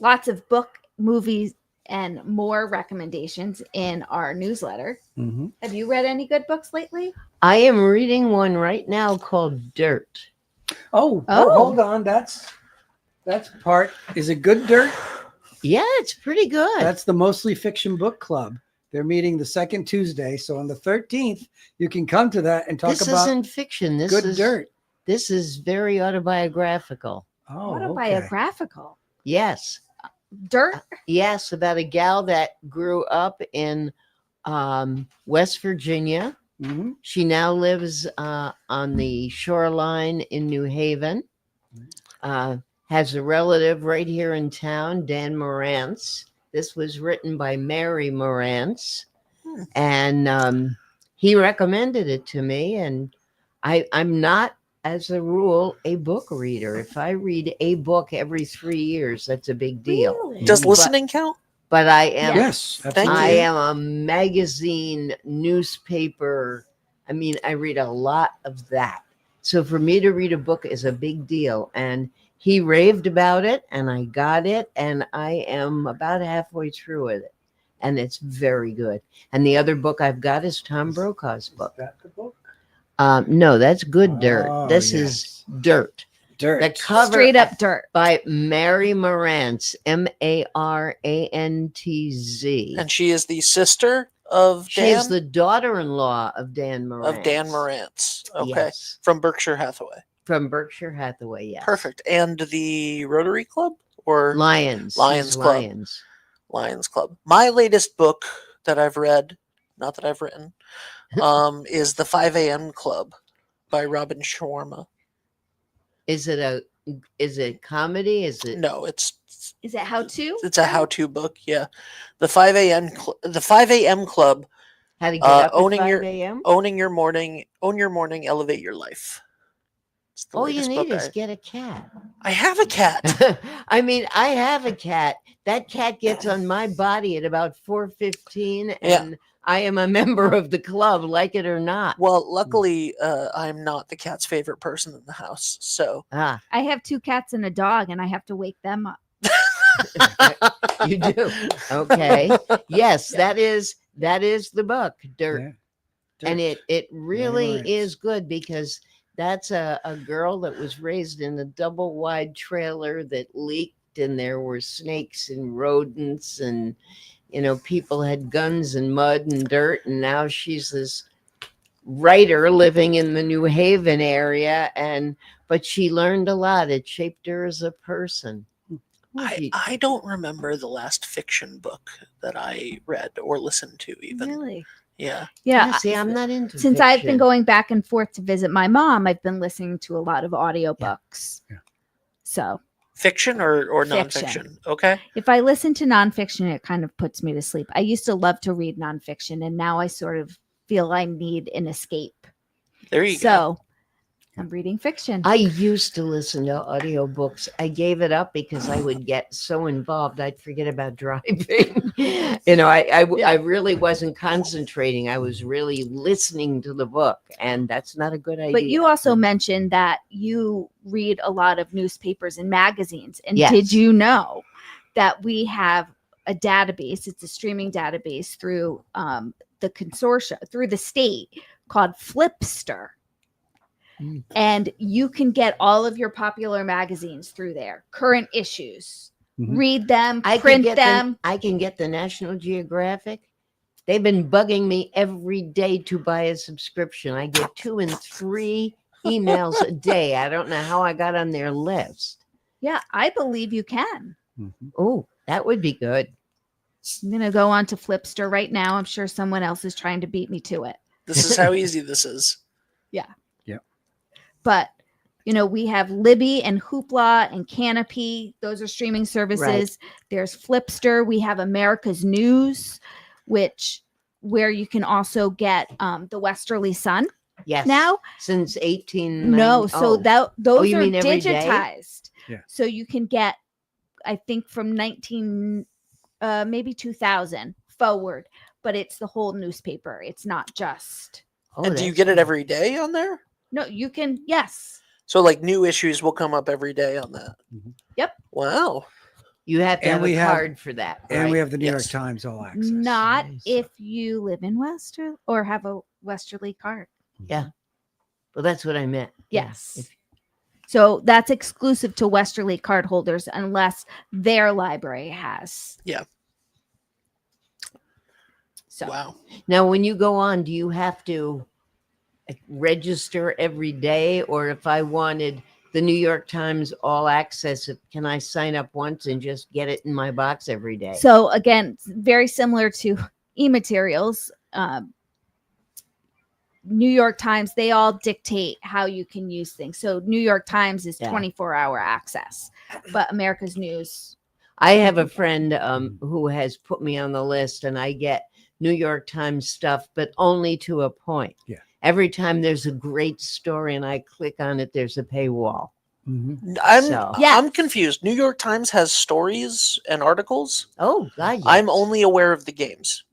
lots of book, movies, and more recommendations in our newsletter.
Mhm.
Have you read any good books lately?
I am reading one right now called Dirt.
Oh,
Oh.
hold on. That's part. Is it Good Dirt?
Yeah, it's pretty good.
That's the Mostly Fiction Book Club. They're meeting the second Tuesday. So on the 13th, you can come to that and talk
this
about
isn't fiction. This
Good
is
Dirt.
This is very autobiographical.
Oh, okay.
Autobiographical.
Yes.
Dirt.
Yes, about a gal that grew up in West Virginia.
Mhm.
She now lives on the shoreline in New Haven. Has a relative right here in town, Dan Morantz. This was written by Mary Morantz, and he recommended it to me. And I'm not, as a rule, a book reader. If I read a book every 3 years, that's a big deal.
Really?
Does
But-
listening count?
But I am
Yes,
Thank
absolutely.
I
you.
am a magazine, newspaper. I mean, I read a lot of that. So for me to read a book is a big deal. And he raved about it, and I got it, and I am about halfway through with it. And it's very good. And the other book I've got is Tom Brokaw's book.
Is that the book?
No, that's Good Dirt.
Oh,
This
yes.
is Dirt.
Dirt.
The cover
Straight up dirt.
by Mary Morantz, Marantz.
And she is the sister of
She
Dan?
is the daughter-in-law of Dan Morantz.
Of Dan Morantz. Okay.
Yes.
From Berkshire Hathaway.
From Berkshire Hathaway, yes.
Perfect. And the Rotary Club? Or
Lions.
Lions
She's
Club.
Lions.
Lions Club. My latest book that I've read, not that I've written, is The 5 a.m. Club by Robin Sharma.
Is it comedy? Is it
No, it's
Is it how to?
a how-to book. Yeah, the 5 a.m. The 5 a.m. Club.
how to get up
owning
at 5
your-
a.m.?
Own your morning, elevate your life. It's the
All you
latest
need
book
is get a cat.
I have a cat.
I mean, I have a cat. That cat gets on my body at about 4:15, and
Yeah.
I am a member of the club, like it or not.
Well, luckily, I'm not the cat's favorite person in the house. So
Ah,
I have 2 cats and a dog, and I have to wake them up.
you do. Okay. Yes, that is the book, Dirt.
Yeah.
And
Dirt.
it really
Morantz.
is good because that's a girl that was raised in a double wide trailer that leaked, and there were snakes and rodents, and people had guns and mud and dirt, and now she's this writer living in the New Haven area, but she learned a lot. It shaped her as a person.
I don't remember the last fiction book that I read or listened to even.
Really?
Yeah.
Yeah.
See, I'm not into
Since I've been
fiction.
going back and forth to visit my mom, I've been listening to a lot of audiobooks.
Yeah.
So
Fiction or
Fiction.
nonfiction? Okay.
if I listen to nonfiction, it kind of puts me to sleep. I used to love to read nonfiction, and now I sort of feel I need an escape.
There you go.
So I'm reading fiction.
I used to listen to audiobooks. I gave it up because I would get so involved I'd forget about driving. I really wasn't concentrating. I was really listening to the book, and that's not a good idea.
But you also mentioned that you read a lot of newspapers and magazines. And
Yes.
did you know that we have a database? It's a streaming database through the consortia, through the state, called Flipster.
Mm.
And you can get all of your popular magazines through there, current issues.
Mhm.
Read them,
I can
print
get
them.
I can get the National Geographic. They've been bugging me every day to buy a subscription. I get 2 and 3 emails a day. I don't know how I got on their list.
Yeah, I believe you can.
Mhm.
Oh, that would be good.
I'm going to go on to Flipster right now. I'm sure someone else is trying to beat me to it.
This is how easy this is.
But we have Libby and Hoopla and Canopy. Those are streaming services. There's Flipster. We have America's News, where you can also get the Westerly Sun
Yes.
now.
Since 18.
No, so those
you
are
mean every day?
digitized.
Yeah.
So you can get, I think, from maybe 2000 forward, but it's the whole newspaper. It's not just.
And do you get it every day on there?
No, you can. Yes.
So like new issues will come up every day on that.
Mhm.
Yep.
Wow.
You have to
And
have
we
a
have-
card for that.
And we
right?
have the New York
Yes.
Times All Access.
Not
Nice.
if you live in Westerly or have a Westerly card.
Yeah. Well, that's what I meant. Yeah.
Yes.
If-
So that's exclusive to Westerly card holders unless their library has.
Yeah.
So
Wow.
Now, when you go on, do you have to register every day? Or if I wanted the New York Times All Access. Can I sign up once and just get it in my box every day?
So again, it's very similar to e-materials. New York Times, they all dictate how you can use things. So New York Times is
Yeah.
24-hour access, but America's News.
I have a friend who has put me on the list, and I get New York Times stuff, but only to a point.
Yeah.
Every time there's a great story and I click on it, there's a paywall.
Mhm.
I'm confused. New York Times has stories and articles.
Oh, God, yes.
I'm only aware of the games.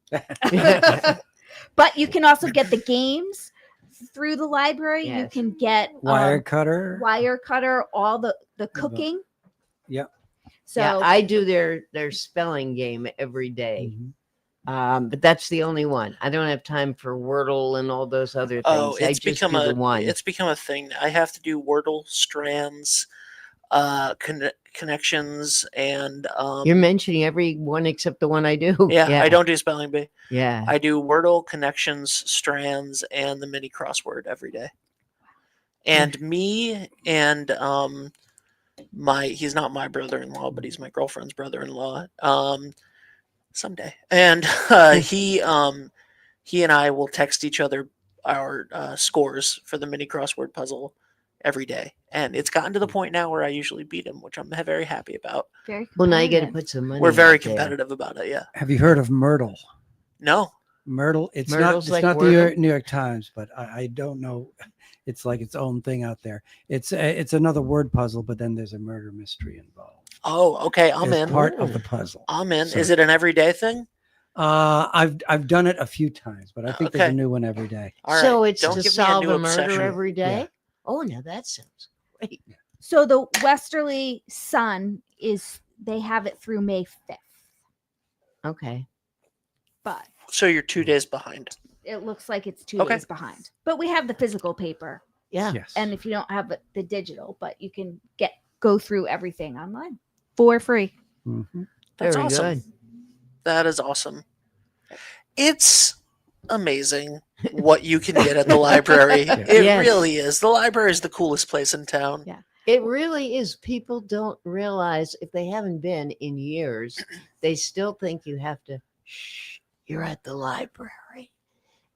But you can also get the games through the library. You
Yes.
can get
Wirecutter.
all the cooking.
Yep.
So
yeah, I do their spelling game every day.
Mhm.
But that's the only one. I don't have time for Wordle and all those other things.
Oh,
I
it's
just
become
do the one.
it's become a thing. I have to do Wordle, strands, connections, and
You're mentioning every one except the one I do.
yeah, I don't do spelling bee.
Yeah.
I do Wordle, connections, strands, and the mini crossword every day. And me and he's not my brother-in-law, but he's my girlfriend's brother-in-law. Someday. And he and I will text each other our scores for the mini crossword puzzle every day. And it's gotten to the point now where I usually beat him, which I'm very happy about.
very
Well, now you got to
competitive.
put some money.
We're very
out there.
competitive about it, yeah.
Have you heard of Myrtle?
No.
Myrtle. It's
Myrtle's
not.
like
It's not the
Wordle?
New York Times, but I don't know. It's like its own thing out there. It's another word puzzle, but then there's a murder mystery involved.
Oh, okay. I'm
as
in.
part of the puzzle.
I'm in.
So-
Is it an everyday thing?
I've done it a few times, but I think there's a
Okay.
new one every day.
All right.
So it's
Don't
to
give me a
solve
new
a murder
obsession.
every day?
Yeah.
Oh, now that sounds great.
So the Westerly Sun they have it through May 5th,
Okay.
but
So you're 2 days behind.
it looks like it's 2
Okay.
days behind. But we have the physical paper,
Yeah.
Yes.
and if you don't have the digital, but you can go through everything online for free.
Mhm.
That's
Very
awesome.
good.
That is awesome. It's amazing what you can get at the library. It
Yes.
really is. The library is the coolest place in town.
Yeah.
It really is. People don't realize if they haven't been in years, they still think you have to, shh, you're at the library.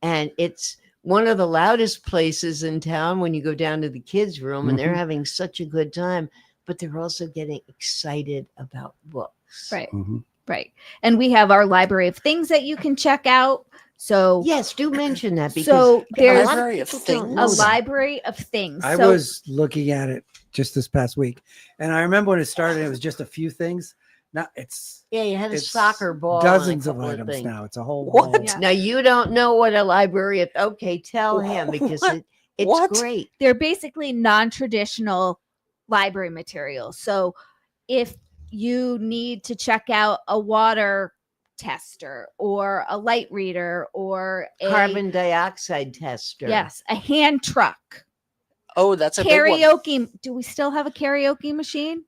And it's one of the loudest places in town when you go down to the kids' room and they're
Mhm.
having such a good time, but they're also getting excited about books.
Right.
Mhm.
Right. And we have our library of things that you can check out. So
Yes, do mention that because
So
a
there's
lot
Library of
people don't
things?
know
a
that.
library of things.
I
So
was looking at it just this past week, and I remember when it started, it was just a few things. Now it's
Yeah, you had a
it's
soccer ball.
dozens
and
of
a couple
items
things.
now. It's a whole
What?
wall.
Yeah.
Now you don't know what a library is. Okay, tell him because
What?
it's
What?
great.
they're basically non-traditional library materials. So if you need to check out a water tester or a light reader or a
Carbon dioxide tester.
yes, a hand truck,
Oh, that's a big one.
karaoke. Do we still have a karaoke machine?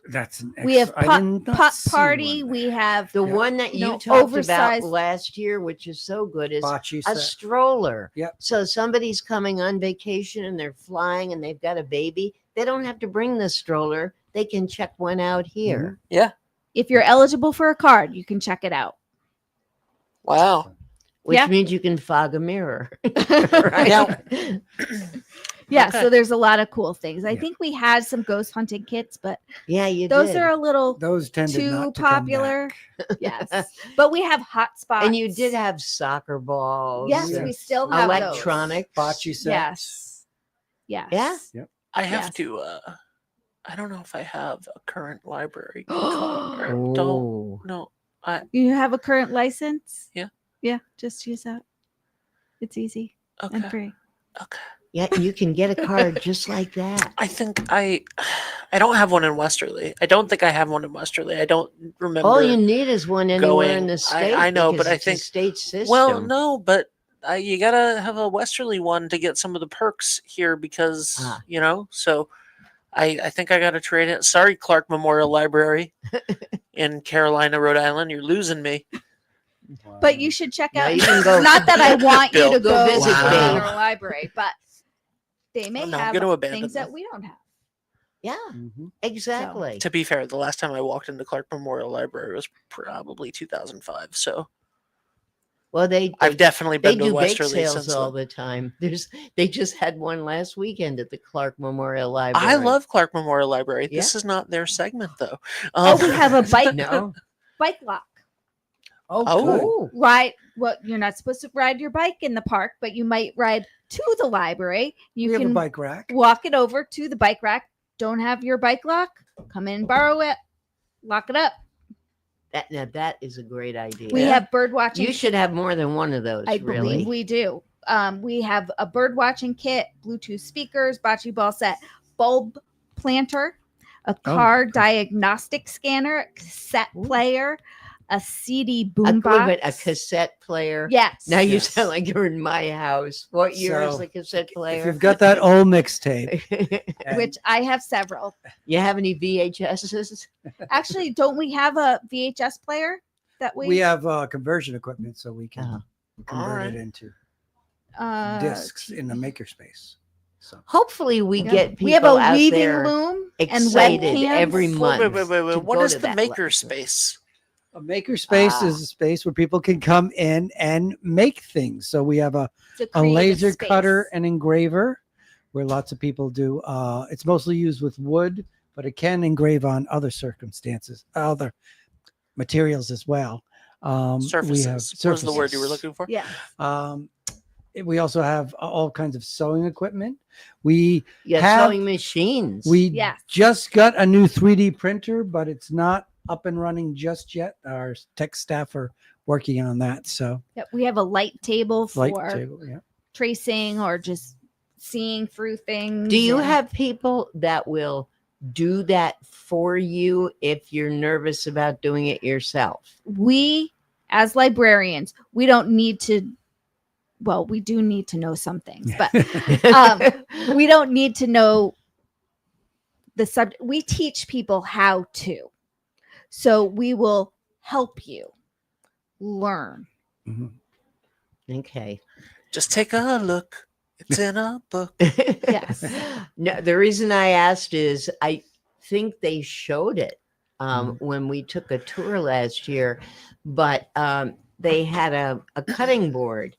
That's an
We have
I did not
pot
see
party.
one
We
there.
have
The
Yeah.
one that you
No,
talked
oversized-
about last year, which is so good, is
Bocce
a
set.
stroller.
Yep.
So somebody's coming on vacation and they're flying and they've got a baby. They don't have to bring the stroller. They can check one out here.
Yeah.
if you're eligible for a card, you can check it out.
Wow.
Which
Yeah.
means you can fog a mirror. Right?
Now-
Yeah,
Okay.
so there's a lot of cool things. I
Yeah.
think we had some ghost hunting kits, but
Yeah, you
those
did.
are a little
Those tended
too
not to come
popular.
back.
Yes. But we have hotspots.
And you did have soccer balls.
Yes,
Yeah.
we still have those.
electronics.
Bocce set.
Yes. Yes.
Yeah.
I have
Yes.
to I don't know if I have a current library
Oh.
card. Don't
Oh.
no.
You have a current license?
Yeah.
Yeah, just use that. It's easy and
Okay.
free.
Okay.
Yeah, you can get a card just like that.
I think I don't have one in Westerly. I don't think I have one in Westerly. I don't remember.
All you need is one anywhere in
going-
the state.
I know,
because
but I
it's a
think-
state system.
Well, no, but you gotta have a Westerly one to get some of the perks here because
Ah.
So I think I gotta trade it. Sorry, Clark Memorial Library in Carolina, Rhode Island. You're losing me.
But you should check
Now
out.
you can go-
Not that I want you
Bill,
to
go
go
visit
to
me.
our library, but they may
Oh, no, I'm
have
gonna abandon
things
them.
that we don't have.
Yeah,
Mhm.
exactly.
To be fair, the last time I walked into Clark Memorial Library was probably 2005. So
Well,
I've definitely
they
been to
do bake
Westerly
sales
since
all
then.
the time. They just had one last weekend at the Clark Memorial Library.
I love Clark Memorial Library.
Yeah.
This is not their segment, though.
Oh, we have a bike
No.
bike lock.
Oh,
Oh.
good.
Oh,
Ride. Well, you're not supposed to ride your bike in the park, but you might ride to the library. You
We have
can
a bike rack.
walk it over to the bike rack. Don't have your bike lock? Come in, borrow it, lock it up.
that is a great idea.
We have bird watching.
You should have more than one of those.
I
really.
believe we do. We have a bird watching kit, Bluetooth speakers, bocce ball set, bulb planter, a car diagnostic scanner, cassette player, a CD boombox,
a cassette player.
Yes.
Now you
Yes.
sound like you're in my house. What year is
So,
the cassette
If
player?
you've got that old mixtape, and
which I have several.
You have any VHSs?
Actually, don't we have a VHS player that
we have conversion equipment, so we can
Uh-huh.
convert
Alright.
it into
discs
discs in the makerspace. So
Hopefully, we get people
we have a
out
weaving
there
loom and
excited
webcams.
every month. to
What
go
is
to
the
that
maker
library.
space?
a makerspace
Ah.
is a space where people can come in and make things. So we have a
It's a
laser
creative space.
cutter and engraver where lots of people do. It's mostly used with wood, but it can engrave on other circumstances, other materials as well.
Surfaces.
We have
What was the word you were
surfaces.
looking for?
Yeah.
We also have all kinds of sewing equipment. We
Yeah,
have-
sewing machines.
we
Yes.
just got a new 3D printer, but it's not up and running just yet. Our tech staff are working on that. So
Yep, we have a light table for
light table, yeah.
tracing or just seeing through things.
Do you
and-
have people that will do that for you if you're nervous about doing it yourself?
we as librarians, we don't need to, well, we do need to know some things, but we don't need to know the subject. We teach people how to. So we will help you learn.
Mhm.
Okay.
Just take a look. It's in a book.
Yes.
No, the reason I asked is I think they showed it when we took a tour last year, but they had a cutting board,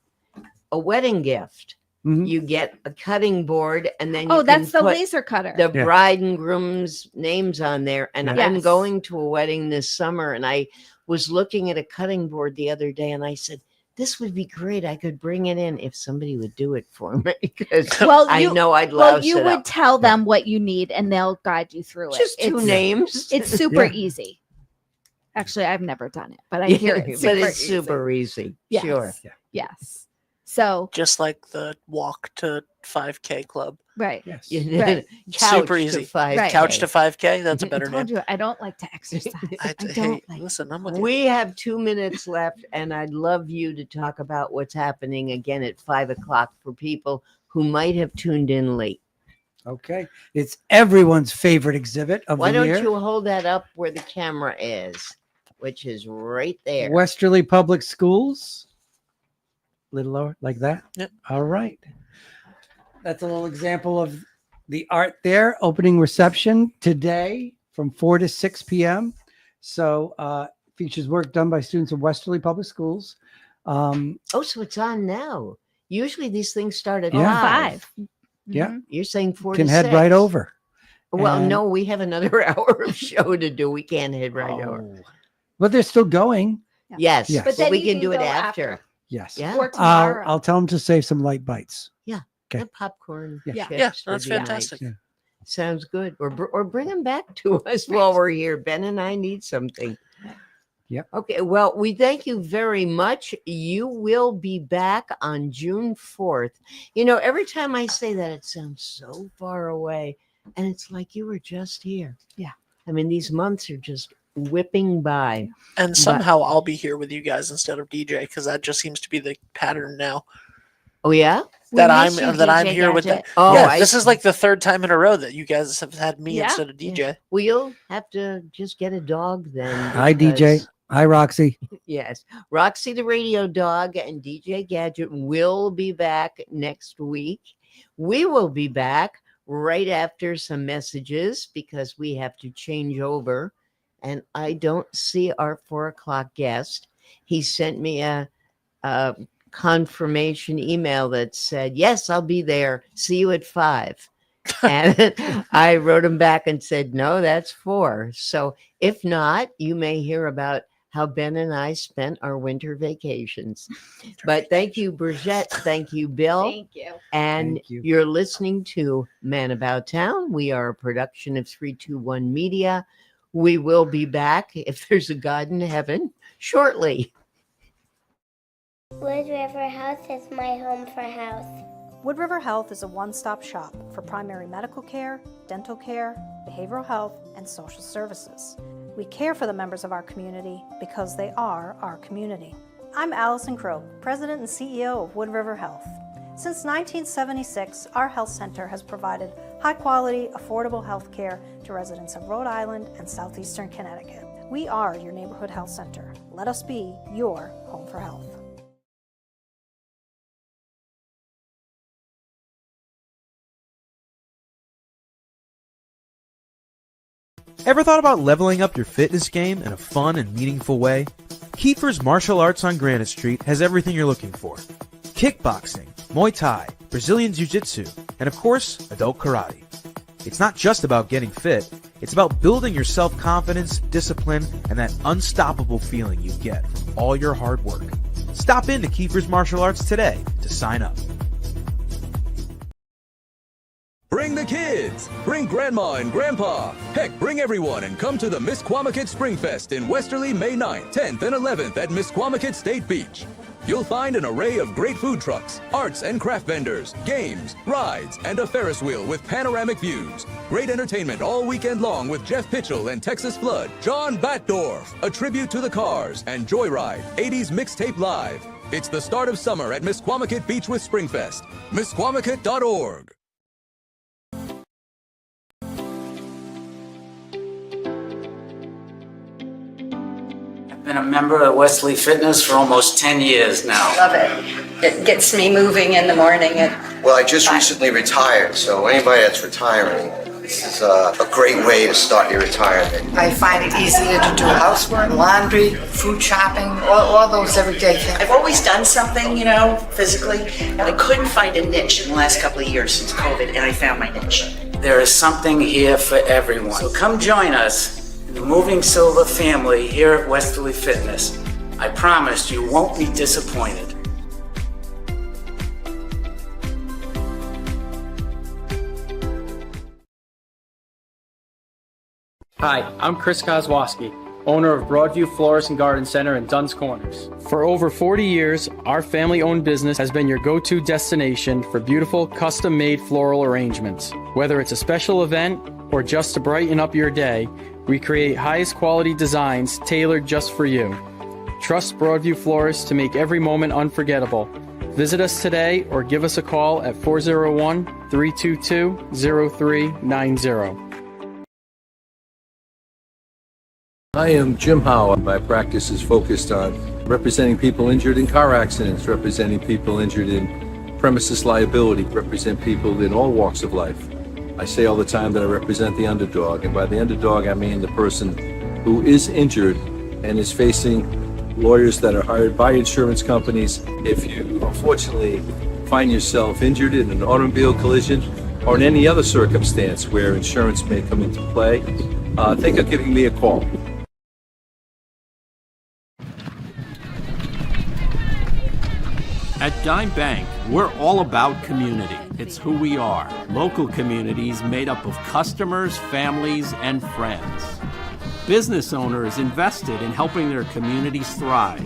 a wedding gift.
Mhm.
You get a cutting board, and then
Oh,
you
that's the
can put
laser cutter.
the
Yeah.
bride and groom's names on there. And
Yeah.
I'm
Yes.
going to a wedding this summer, and I was looking at a cutting board the other day, and I said, this would be great. I could bring it in if somebody would do it for me, because
Well,
I
you-
know I'd
well,
louse
you
it
would
up.
tell them what you need and they'll guide you through
Just
it.
two
It's-
names.
It's super
Yeah.
easy. Actually, I've never done it, but I
Yeah,
hear it.
but
Super
it's
easy.
super easy.
Yes.
Sure.
Yes. So,
Just like the walk to 5K club.
right.
Yes.
Right.
Couch
Super
to
easy.
5K.
Right.
Couch to 5K. That's a
I
better
told
name.
you I don't like to exercise. I
Hey,
don't like
listen, I'm with you.
We have 2 minutes left, and I'd love you to talk about what's happening again at 5 o'clock for people who might have tuned in late.
Okay. It's everyone's favorite exhibit of
Why
the
don't
year.
you hold that up where the camera is, which is right there?
Westerly Public Schools. Little lower, like that.
Yep.
All right. That's a little example of the art there. Opening reception today from 4 to 6 p.m. So features work done by students of Westerly Public Schools.
Oh, so it's on now. Usually these things start at
Yeah.
5.
Yeah.
Mhm.
You're saying 4
Can
to
head
6.
right over.
Well,
And-
no, we have another hour of show to do. We can't head right over.
Oh. But they're still going.
Yes,
Yes.
but,
then
we
you
can do it
go
after.
Yes.
Yeah.
Or tomorrow.
I'll tell them to save some light bites. Okay.
And popcorn.
Yeah.
chips
Yeah,
would
that's
be nice.
fantastic.
Yeah.
Sounds good. Or bring them back to us while we're here. Ben and I need something.
Yep.
Okay. Well, we thank you very much. You will be back on June 4th. You know, every time I say that, it sounds so far away. And it's like you were just here.
Yeah.
I mean, these months are just whipping by.
And somehow I'll be here with you guys instead of DJ because that just seems to be the pattern now.
Oh, yeah?
We
that
miss
I'm
you,
that I'm
DJ
here with
Gadget.
that.
Oh,
Yeah,
I
this is
see.
like the third time in a row that you guys have had me
Yeah.
instead of DJ.
Well, you'll have to just get a dog then.
Hi, DJ.
because-
Hi, Roxy.
Yes. Roxy the radio dog and DJ Gadget will be back next week. We will be back right after some messages because we have to change over. And I don't see our 4:00 guest. He sent me a confirmation email that said, yes, I'll be there. See you at 5. And I wrote him back and said, no, that's 4. So if not, you may hear about how Ben and I spent our winter vacations. But thank you, Bridget. Thank you, Bill.
Thank you.
And
Thank you.
you're listening to Man About Town. We are a production of 321 Media. We will be back, if there's a God in heaven, shortly.
Wood River Health is my home for health.
Wood River Health is a one-stop shop for primary medical care, dental care, behavioral health, and social services. We care for the members of our community because they are our community. I'm Allison Croak, President and CEO of Wood River Health. Since 1976, our health center has provided high-quality, affordable health care to residents of Rhode Island and southeastern Connecticut. We are your neighborhood health center. Let us be your home for health.
Ever thought about leveling up your fitness game in a fun and meaningful way? Kiefer's Martial Arts on Granite Street has everything you're looking for. Kickboxing, Muay Thai, Brazilian Jiu-Jitsu, and of course, adult karate. It's not just about getting fit, it's about building your self-confidence, discipline, and that unstoppable feeling you get from all your hard work. Stop into Kiefer's Martial Arts today to sign up.
Bring the kids! Bring Grandma and Grandpa! Heck, bring everyone and come to the Misquamicut Spring Fest in Westerly May 9th, 10th, and 11th at Misquamicut State Beach. You'll find an array of great food trucks, arts and craft vendors, games, rides, and a Ferris wheel with panoramic views. Great entertainment all weekend long with Jeff Pitchell and Texas Flood, John Batdorf, a tribute to the Cars, and Joyride, 80s Mixtape Live. It's the start of summer at Misquamicut Beach with Springfest. Misquamicut.org.
Been a member of Westerly Fitness for almost 10 years now.
Love it. It gets me moving in the morning.
Well, I just recently retired, so anybody that's retiring, this is a great way to start your retirement.
I find it easier to do housework, laundry, food shopping, all those everyday things.
I've always done something, physically, and I couldn't find a niche in the last couple of years since COVID, and I found my niche.
There is something here for everyone. So come join us, the Moving Silver family here at Westerly Fitness. I promise you won't be disappointed.
Hi, I'm Chris Kozłowski, owner of Broadview Florist and Garden Center in Duns Corners. For over 40 years, our family-owned business has been your go-to destination for beautiful, custom-made floral arrangements. Whether it's a special event or just to brighten up your day, we create highest quality designs tailored just for you. Trust Broadview Florists to make every moment unforgettable. Visit us today or give us a call at 401-322-0390.
I am Jim Howe. My practice is focused on representing people injured in car accidents, representing people injured in premises liability, represent people in all walks of life. I say all the time that I represent the underdog, and by the underdog I mean the person who is injured and is facing lawyers that are hired by insurance companies. If you unfortunately find yourself injured in an automobile collision or in any other circumstance where insurance may come into play, think of giving me a call.
At Dime Bank, we're all about community. It's who we are. Local communities made up of customers, families, and friends. Business owners invested in helping their communities thrive.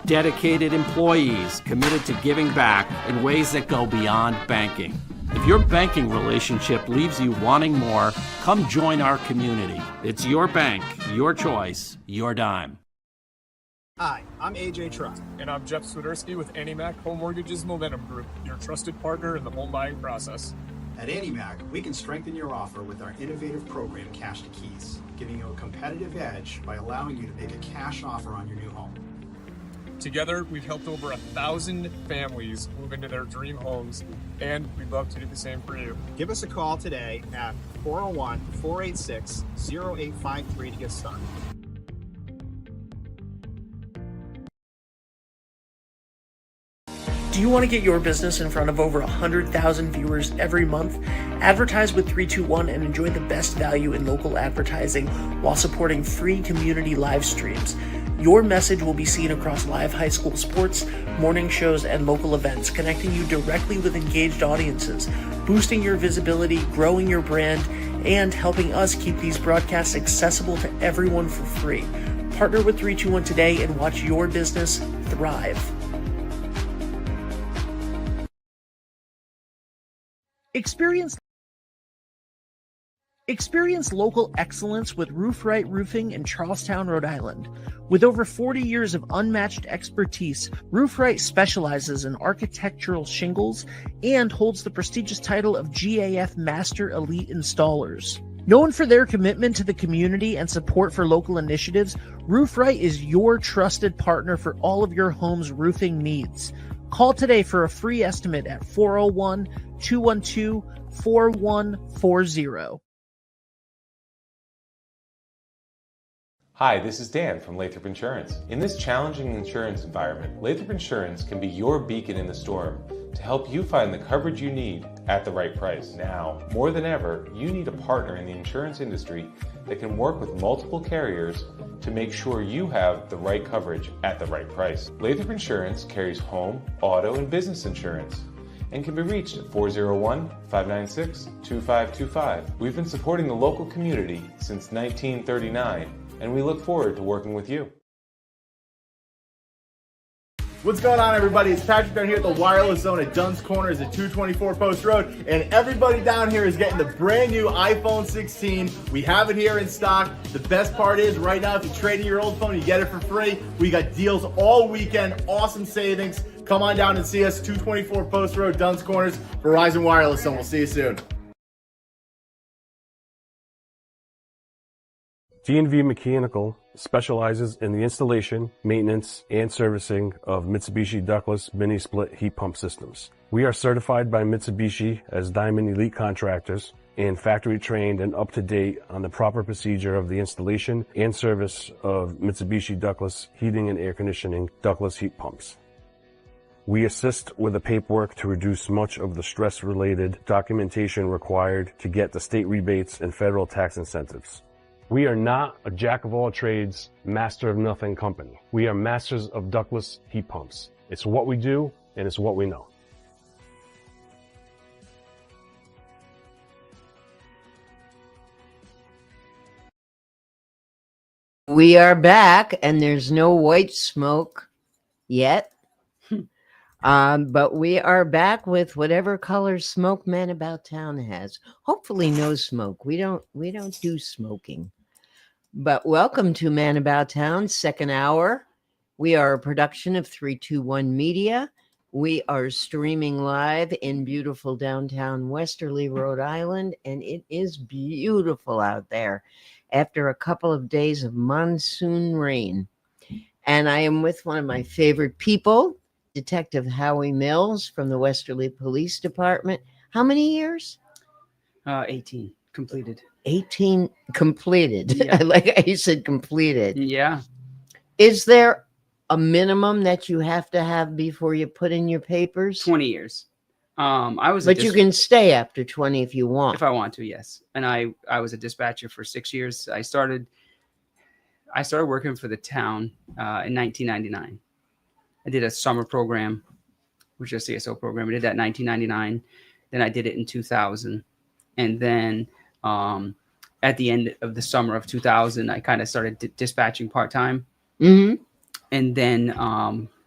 Dedicated employees committed to giving back in ways that go beyond banking. If your banking relationship leaves you wanting more, come join our community. It's your bank, your choice, your dime.
Hi, I'm AJ Trust.
And I'm Jeff Swiderski with AnnieMac Home Mortgage's Momentum Group, your trusted partner in the home buying process.
At AnnieMac, we can strengthen your offer with our innovative program, Cash to Keys, giving you a competitive edge by allowing you to make a cash offer on your new home.
Together, we've helped over 1,000 families move into their dream homes, and we'd love to do the same for you.
Give us a call today at 401-486-0853 to get started.
Do you want to get your business in front of over 100,000 viewers every month? Advertise with 321 and enjoy the best value in local advertising while supporting free community live streams. Your message will be seen across live high school sports, morning shows, and local events, connecting you directly with engaged audiences, boosting your visibility, growing your brand, and helping us keep these broadcasts accessible to everyone for free. Partner with 321 today and watch your business thrive. Experience local excellence with Roof Right Roofing in Charlestown, Rhode Island. With over 40 years of unmatched expertise, Roof Right specializes in architectural shingles and holds the prestigious title of GAF Master Elite Installers. Known for their commitment to the community and support for local initiatives, Roof Right is your trusted partner for all of your home's roofing needs. Call today for a free estimate at 401-212-4140.
Hi, this is Dan from Lathrop Insurance. In this challenging insurance environment, Lathrop Insurance can be your beacon in the storm to help you find the coverage you need at the right price. Now, more than ever, you need a partner in the insurance industry that can work with multiple carriers to make sure you have the right coverage at the right price. Lathrop Insurance carries home, auto, and business insurance and can be reached at 401-596-2525. We've been supporting the local community since 1939, and we look forward to working with you.
What's going on, everybody? It's Patrick down here at the Wireless Zone at Dunn's Corners at 224 Post Road, and everybody down here is getting the brand new iPhone 16. We have it here in stock. The best part is, right now, if you trade in your old phone, you get it for free. We got deals all weekend, awesome savings. Come on down and see us, 224 Post Road, Dunn's Corners, Verizon Wireless Zone. We'll see you soon.
D&V Mechanical specializes in the installation, maintenance, and servicing of Mitsubishi ductless mini-split heat pump systems. We are certified by Mitsubishi as Diamond Elite Contractors and factory trained and up to date on the proper procedure of the installation and service of Mitsubishi ductless heating and air conditioning ductless heat pumps. We assist with the paperwork to reduce much of the stress-related documentation required to get the state rebates and federal tax incentives. We are not a jack-of-all-trades, master-of-nothing company. We are masters of ductless heat pumps. It's what we do, and it's what we know.
We are back, and there's no white smoke yet. But we are back with whatever color smoke Man About Town has. Hopefully no smoke. We don't do smoking. But welcome to Man About Town, second hour. We are a production of 321 Media. We are streaming live in beautiful downtown Westerly, Rhode Island, and it is beautiful out there after a couple of days of monsoon rain. And I am with one of my favorite people, Detective Howie Mills from the Westerly Police Department. How many years?
18 completed.
18 completed.
Yeah.
I like how you said completed.
Yeah.
Is there a minimum that you have to have before you put in your papers?
20 years.
But you can stay after 20 if you want.
If I want to, yes. And I was a dispatcher for 6 years. I started working for the town in 1999. I did a summer program, which is a CSO program. I did that in 1999. Then I did it in 2000. And then at the end of the summer of 2000, I kind of started dispatching part-time.
Mm-hmm.
And then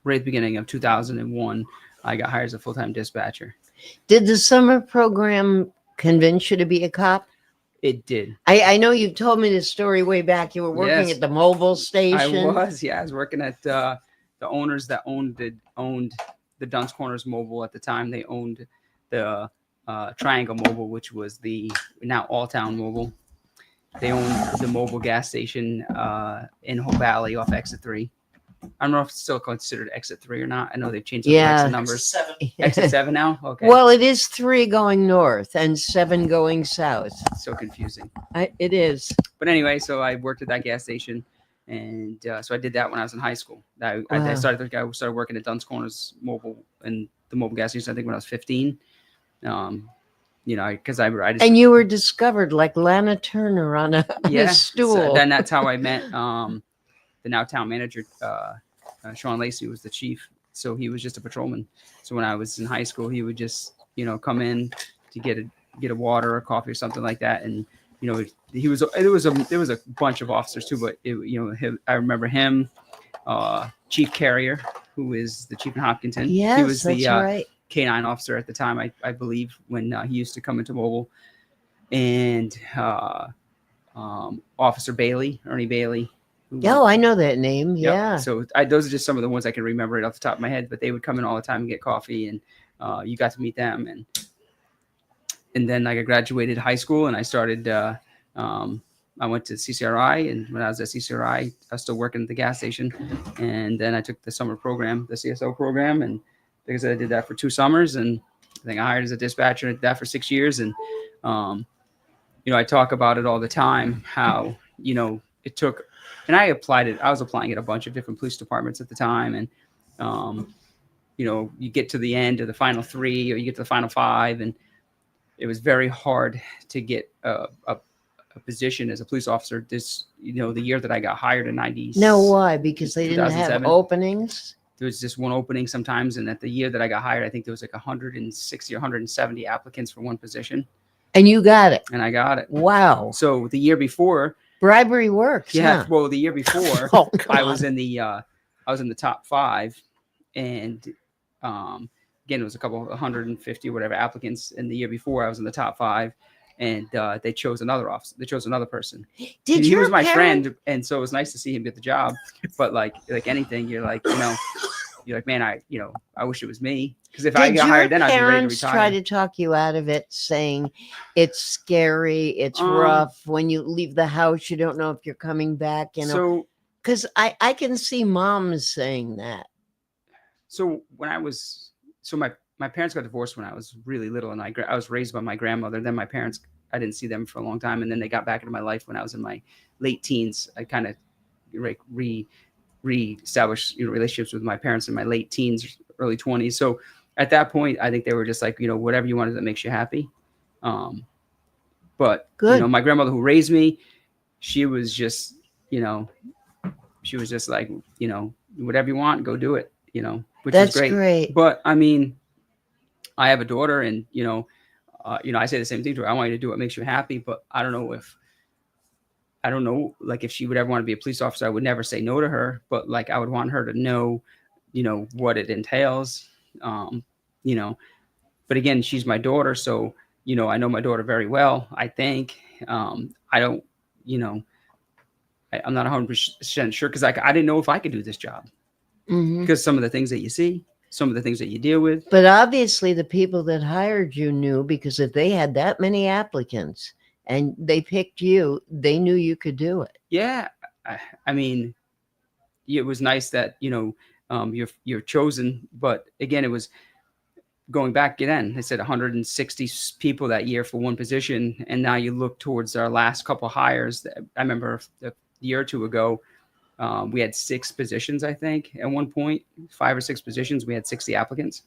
right at the beginning of 2001, I got hired as a full-time dispatcher.
Did the summer program convince you to be a cop?
It did.
I know you told me this story way back. You were working
Yes.
at the mobile station.
I was working at the owners that owned the Dunn's Corners Mobile at the time. They owned the Triangle Mobile, which was the now All Town Mobile. They owned the mobile gas station in Hope Valley off Exit 3. I don't know if it's still considered exit 3 or not. I know they've changed the exit numbers. Exit 7 now. Okay.
Well, it is 3 going north and 7 going south.
So confusing.
It is.
But anyway, so I worked at that gas station, and so I did that when I was in high school. I
Wow.
started working at Dunn's Corners Mobile and the mobile gas station. I think when I was 15. Because I just,
And you were discovered like Lana Turner on a stool.
So then that's how I met the now town manager, Sean Lacey, was the chief. So he was just a patrolman. So when I was in high school, he would just come in to get a water or coffee or something like that. And there was a bunch of officers too, but I remember him, Chief Carrier, who is the chief in Hopkinton.
Yes,
he was
that's right.
K-9 officer at the time, I believe, when he used to come into mobile. And Officer Bailey, Ernie Bailey.
Oh, I know that name.
Yep.
Yeah.
So those are just some of the ones I can remember right off the top of my head. But they would come in all the time and get coffee, and you got to meet them. And then I graduated high school, and I started. I went to CCRI, and when I was at CCRI, I was still working at the gas station. And then I took the summer program, the CSO program, and because I did that for 2 summers, and I think I hired as a dispatcher and did that for 6 years. And I talk about it all the time, how it took. And I applied it. I was applying at a bunch of different police departments at the time. And, you get to the end of the final 3 or you get to the final 5. And it was very hard to get a position as a police officer the year that I got hired in 90.
No, why? Because they didn't have openings?
There was just one opening sometimes. And at the year that I got hired, I think there was like 160 or 170 applicants for one position.
And you got it?
And I got it.
Wow.
So the year before.
Bribery works.
Yeah.
Huh?
Well, the year before, I was in the top 5, and again, it was a couple 150 or whatever applicants. And the year before, I was in the top 5, and they chose another officer. They chose another person. He was my friend, and so it was nice to see him get the job. But like anything, you're like, man, I wish it was me. Because if I got hired, then I'd be ready to
parents
retire.
try to talk you out of it, saying it's scary, it's rough. When you leave the house, you don't know if you're coming back.
So,
because I can see moms saying that.
So when my parents got divorced when I was really little, and I was raised by my grandmother. Then my parents, I didn't see them for a long time, and then they got back into my life when I was in my late teens. I kind of reestablished relationships with my parents in my late teens, early 20s. So at that point, I think they were just like, whatever you wanted that makes you happy. But
good.
My grandmother who raised me, she was just like, whatever you want, go do it, which
That's
was
great.
But I mean, I have a daughter, and I say the same thing to her. I want you to do what makes you happy, but I don't know like if she would ever want to be a police officer. I would never say no to her, but like I would want her to know, what it entails. But again, she's my daughter, so I know my daughter very well. I think I don't, I'm not 100% sure because I didn't know if I could do this job because some of the things that you see, some of the things that you deal with.
But obviously, the people that hired you knew, because if they had that many applicants and they picked you, they knew you could do it.
Yeah, I mean, it was nice that you're chosen, but again, it was going back again. They said 160 people that year for one position, and now you look towards our last couple hires. I remember a year or 2 ago, we had 6 positions. I think at one point, 5 or 6 positions. We had 60 applicants.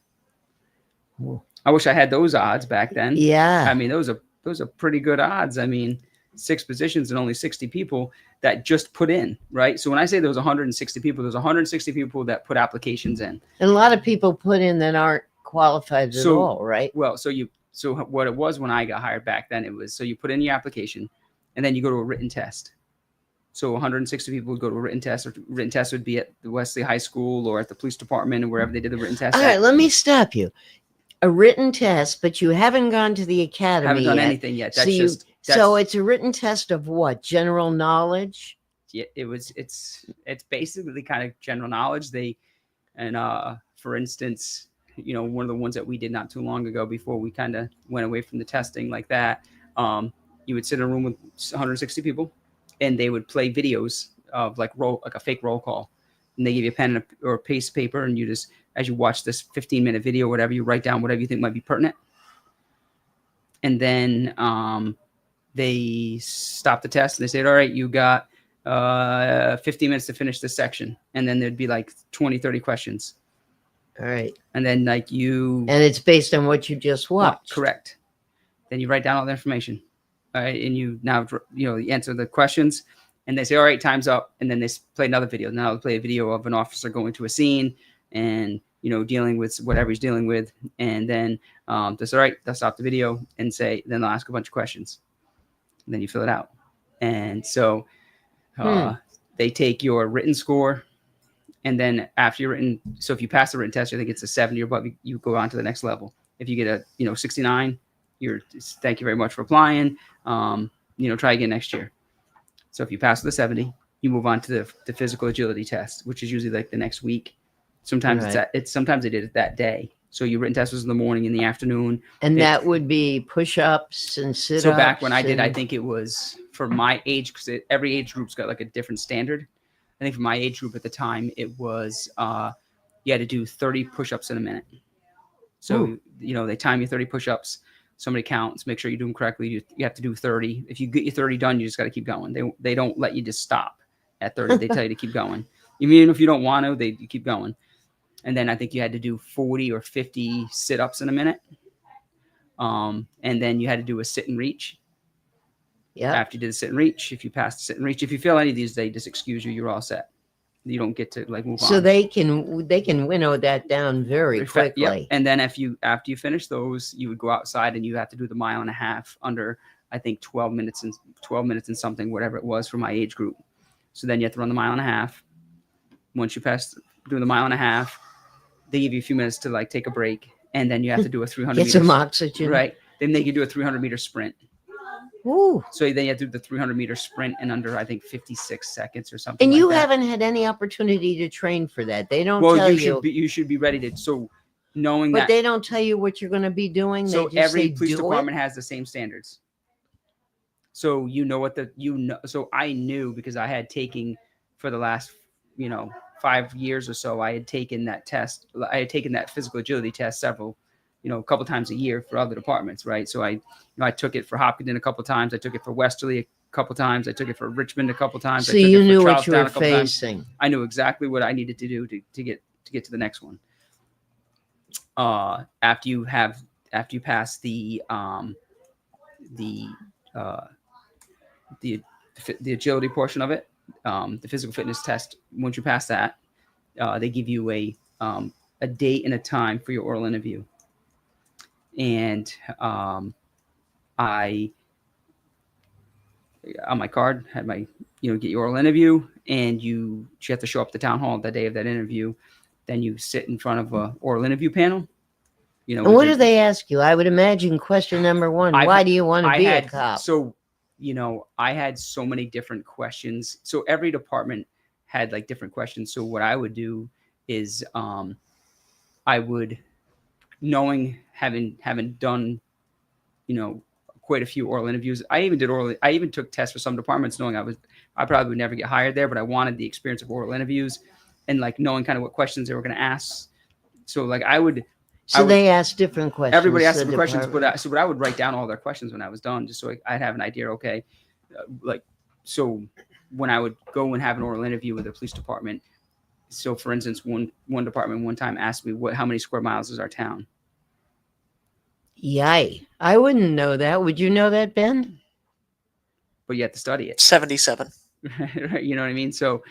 Cool.
I wish I had those odds back then.
Yeah,
I mean those are pretty good odds. I mean, 6 positions and only 60 people that just put in, right? So when I say there was 160 people, there's 160 people that put applications in.
And a lot of people put in that aren't qualified at all, right?
Well, so what it was when I got hired back then, it was, so you put in your application and then you go to a written test. So 160 people would go to a written test, or written test would be at the Westerly High School or at the police department or wherever they did the written test.
All right, let me stop you. A written test, but you haven't gone to the academy.
Haven't done
yet.
anything yet.
So it's a written test of what? General knowledge?
Yeah, it's basically kind of general knowledge. For instance, one of the ones that we did not too long ago before we kind of went away from the testing like that, you would sit in a room with 160 people and they would play videos of like a fake roll call. and they give you a pen or a piece of paper, and you just, as you watch this 15-minute video, whatever, you write down whatever you think might be pertinent. And then they stop the test and they say, all right, you got 15 minutes to finish this section. And then there'd be like 20, 30 questions.
All right.
And then like
And it's based on what you just watched.
Correct. Then you write down all the information. All right. And you now, you answer the questions, and they say, all right, time's up. And then they play another video. Now they play a video of an officer going to a scene and, dealing with whatever he's dealing with. And then that's all right. They'll stop the video and say, then they'll ask a bunch of questions. And then you fill it out. And so they take your written score. And then after you're written, so if you pass the written test, I think it's a 70 or above, you go on to the next level. If you get a 69, thank you very much for applying. Try again next year. So if you pass with a 70, you move on to the physical agility test, which is usually like the next week. Sometimes sometimes they did it that day. So your written test was in the morning, in the afternoon.
And that would be push-ups and sit-ups.
So back when I did, I think it was for my age, because every age group's got like a different standard. I think for my age group at the time, it was you had to do 30 push-ups in a minute. So, they time you 30 push-ups. Somebody counts, make sure you do them correctly. You have to do 30. If you get your 30 done, you just got to keep going. They don't let you just stop at 30. They tell you to keep going. Even if you don't want to, you keep going. And then I think you had to do 40 or 50 sit-ups in a minute. And then you had to do a sit and reach.
Yeah.
After you did the sit and reach, if you passed the sit and reach, if you fail any of these, they just excuse you. You're all set. You don't get to move on.
So they can winnow that down very quickly.
Yep. And then after you finish those, you would go outside and you have to do the 1.5 miles under, I think 12 minutes and something, whatever it was for my age group. So then you have to run the 1.5 miles. Once you pass doing the 1.5 miles, they give you a few minutes to take a break, and then you have to do a 300
get some oxygen.
Right. Then they can do a 300-meter sprint.
Ooh.
So then you have to do the 300-meter sprint in under, I think, 56 seconds or something.
And you
like that.
haven't had any opportunity to train for that. They don't
well,
tell
you should be ready to. So knowing
but
that,
they don't tell you what you're going to be doing.
So
they just
every
say,
police
do
department
it.
has the same standards. So So I knew, because I had taken for the last 5 years or so, I had taken that test. I had taken that physical agility test several, a couple times a year for other departments, right? So I took it for Hopkinton a couple times. I took it for Westerly a couple times. I took it for Richmond a couple times.
So
I took
you
it for
knew what you
Charlestown
were
a couple times.
facing.
I knew exactly what I needed to do to get to the next one. After you pass the agility portion of it, the physical fitness test. Once you pass that, they give you a date and a time for your oral interview. And I, on my card, had my, get your oral interview, and you have to show up at the town hall the day of that interview. Then you sit in front of a oral interview panel.
And what do they ask you? I would imagine question number one, why do you want to be a cop?
So, I had so many different questions. So every department had different questions. So what I would do is I would, having done, quite a few oral interviews. I even took tests for some departments knowing I probably would never get hired there, but I wanted the experience of oral interviews and knowing kind of what questions they were going to ask. So
they asked different questions.
Everybody asked different questions, but I would write down all their questions when I was done, just so I'd have an idea. Okay, so when I would go and have an oral interview with the police department. So, for instance, one department one time asked me, how many square miles is our town?
Yay! I wouldn't know that. Would you know that, Ben?
But you have to study it.
77.
You know what I mean? So,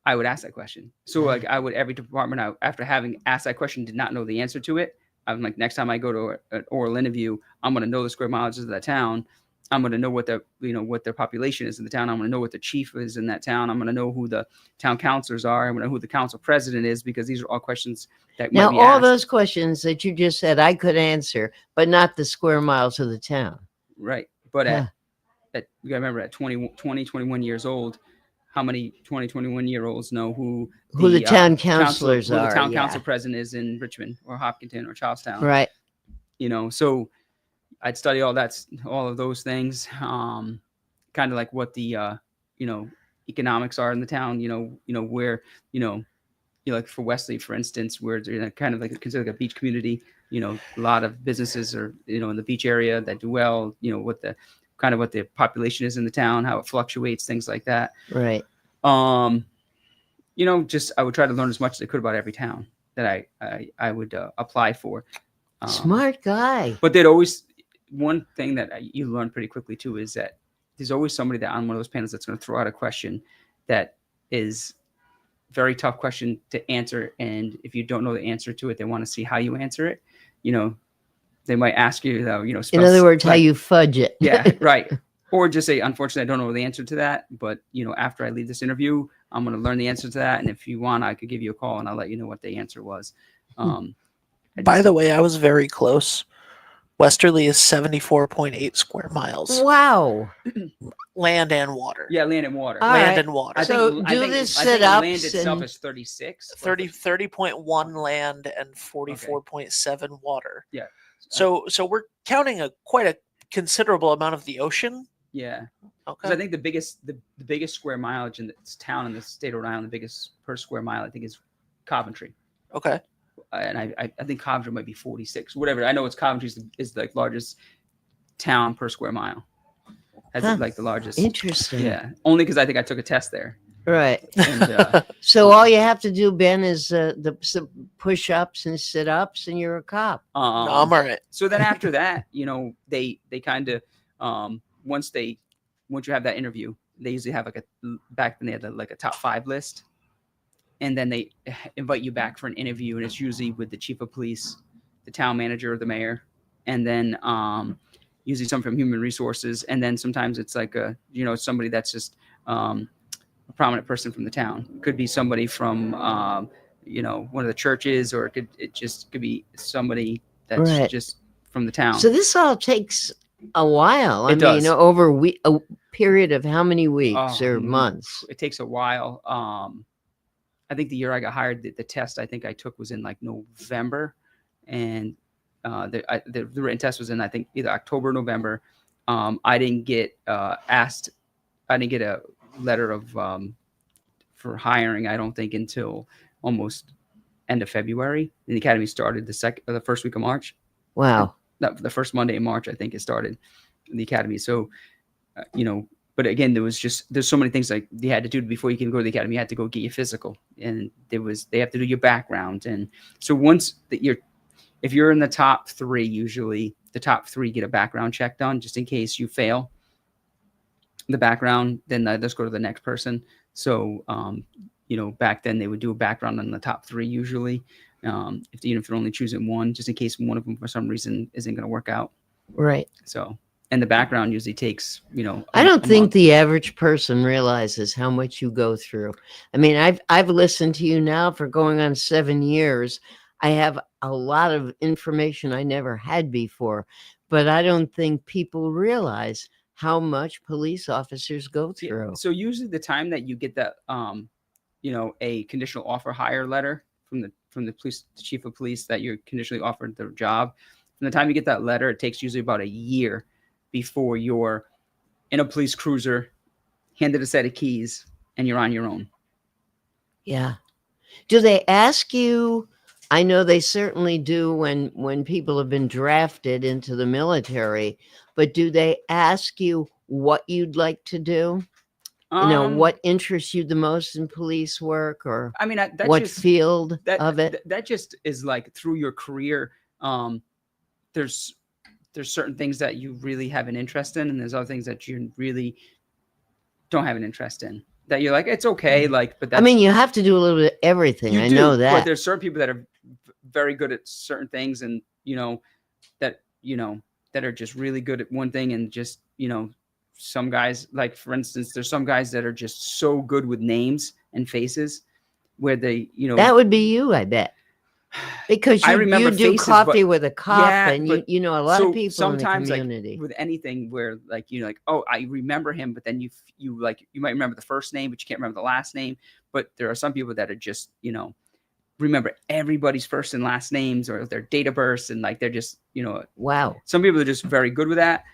I would ask that question. So every department, after having asked that question, did not know the answer to it. I'm like, next time I go to an oral interview, I'm going to know the square mileage of that town. I'm going to know what their population is in the town. I'm going to know what the chief is in that town. I'm going to know who the town councilors are. I'm going to know who the council president is, because these are all questions that might be
all
asked.
those questions that you just said, I could answer, but not the square miles of the town.
Right. But you got to remember, at 21 years old, how many 21-year-olds know who
the town councilors are?
Who the town council president is in Richmond or Hopkinton or Charlestown.
Right.
So I'd study all of those things, kind of like what the, economics are in the town, where, like for Westerly, for instance, where it's kind of like considered like a beach community, a lot of businesses are, in the beach area that do well, what the population is in the town, how it fluctuates, things like that.
Right.
Just I would try to learn as much as I could about every town that I would apply for.
Smart guy.
But there'd always, one thing that you learn pretty quickly too is that there's always somebody that on one of those panels that's going to throw out a question that is very tough question to answer, and if you don't know the answer to it, they want to see how you answer it. They might ask you,
in other words, how you fudge it.
Yeah, right. Or just say, unfortunately, I don't know the answer to that, but after I leave this interview, I'm going to learn the answer to that, and if you want, I could give you a call and I'll let you know what the answer was.
By the way, I was very close. Westerly is 74.8 square miles.
Wow.
Land and water.
Yeah, land and water.
Land and water.
So do this sit-ups.
Land itself is 36.
30.1 land and 44.7 water.
Yeah.
So we're counting quite a considerable amount of the ocean.
Yeah.
Okay.
Because I think the biggest square mileage in this town in the state of Rhode Island, the biggest per square mile, I think, is Coventry.
Okay.
And I think Coventry might be 46, whatever. I know it's Coventry is the largest town per square mile. Has like the largest.
Interesting.
Yeah. Only because I think I took a test there.
Right.
And,
so all you have to do, Ben, is some push-ups and sit-ups, and you're a cop.
No, I'm all right.
So then after that, they kind of once you have that interview, they usually have back then they had like a top 5 list. And then they invite you back for an interview, and it's usually with the chief of police, the town manager, or the mayor, and then usually someone from human resources, and then sometimes it's like somebody that's just a prominent person from the town. It could be somebody from one of the churches, or it could be somebody that's just from the town.
So this all takes a while.
It does.
Over a period of how many weeks or months?
It takes a while. I think the year I got hired, the test I think I took was in like November, and the written test was in, I think, either October or November. I didn't get asked. I didn't get a letter of for hiring, I don't think, until almost end of February. And the academy started the first week of March.
Wow.
The first Monday in March, I think, it started in the academy. So, but again, there's so many things like you had to do before you can go to the academy. You had to go get your physical, and they have to do your background. And so if you're in the top 3, usually the top 3 get a background check done just in case you fail the background, then let's go to the next person. So, back then they would do a background on the top 3 usually. Even if they're only choosing one, just in case one of them for some reason isn't going to work out.
Right.
So, and the background usually takes,
I don't think the average person realizes how much you go through. I mean, I've listened to you now for going on 7 years. I have a lot of information I never had before, but I don't think people realize how much police officers go through.
Yeah. So usually the time that you get that, a conditional offer hire letter from the police, the chief of police, that you're conditionally offered the job, from the time you get that letter, it takes usually about a year before you're in a police cruiser, handed a set of keys, and you're on your own.
Yeah. Do they ask you? I know they certainly do when people have been drafted into the military, but do they ask you what you'd like to do? What interests you the most in police work, or what field of it?
That just is like through your career. There's certain things that you really have an interest in, and there's other things that you really don't have an interest in. That you're like, it's okay, but
you have to do a little bit of everything. I know that.
But there's certain people that are very good at certain things, and that are just really good at one thing, and just some guys, like for instance, there's some guys that are just so good with names and faces, where they
that would be you, I bet. Because you do coffee with a cop, and you know a lot of people
sometimes,
in the community.
Like with anything where oh, I remember him, but then you might remember the first name, but you can't remember the last name. But there are some people that are just remember everybody's first and last names, or their date of birth, and they're just
wow.
Some people are just very good with that.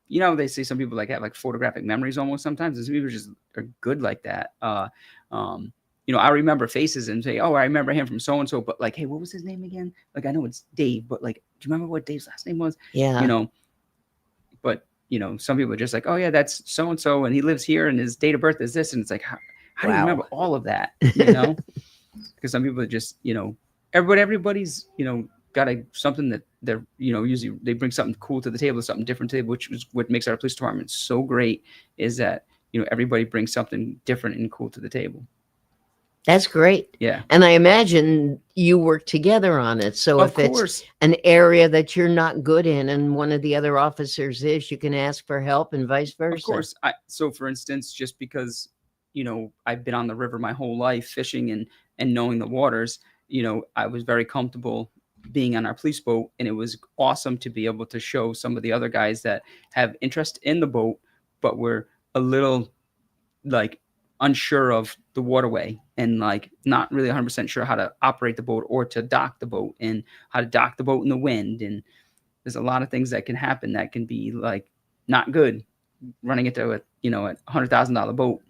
you know, they say some people like have like photographic memories almost sometimes, and some people just are good like that. You know, I remember faces and say, oh, I remember him from so and so, but like, hey, what was his name again? Like, I know it's Dave, but like, do you remember what Dave's last name was?
Yeah.
You know, but you know, some people are just like, oh yeah, that's so and so, and he lives here, and his date of birth is this, and it's like, how do you remember all of that? You know, because some people are just, you know, everybody's, you know, got something that they're, you know, usually they bring something cool to the table, something different to the table, which is what makes our police department so great, is that, you know, everybody brings something different and cool to the table.
That's great.
Yeah.
And I imagine you work together on it. So
Of
if
course.
it's an area that you're not good in and one of the other officers is, you can ask for help and vice versa.
Of course. So for instance, just because, you know, I've been on the river my whole life fishing and knowing the waters, you know, I was very comfortable being on our police boat, and it was awesome to be able to show some of the other guys that have interest in the boat, but were a little like unsure of the waterway and like not really 100% sure how to operate the boat or to dock the boat and how to dock the boat in the wind. And there's a lot of things that can happen that can be like not good running into a, you know, a $100,000 boat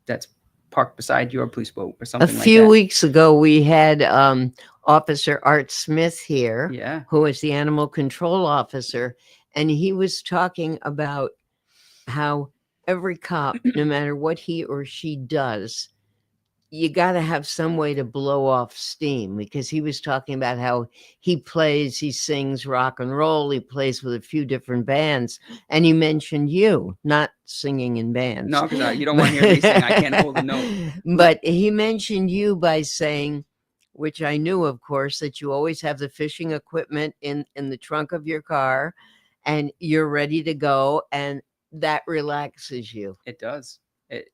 that's parked beside your police boat or something like that.
A few weeks ago, we had Officer Art Smith here, who is the animal control officer, and he was talking about how every cop, no matter what he or she does, you got to have some way to blow off steam, because he was talking about how he sings rock and roll, he plays with a few different bands, and he mentioned you, not singing in bands.
No, because you don't want to hear me sing. I can't hold a note.
But he mentioned you by saying, which I knew, of course, that you always have the fishing equipment in the trunk of your car and you're ready to go, and that relaxes you.
It does.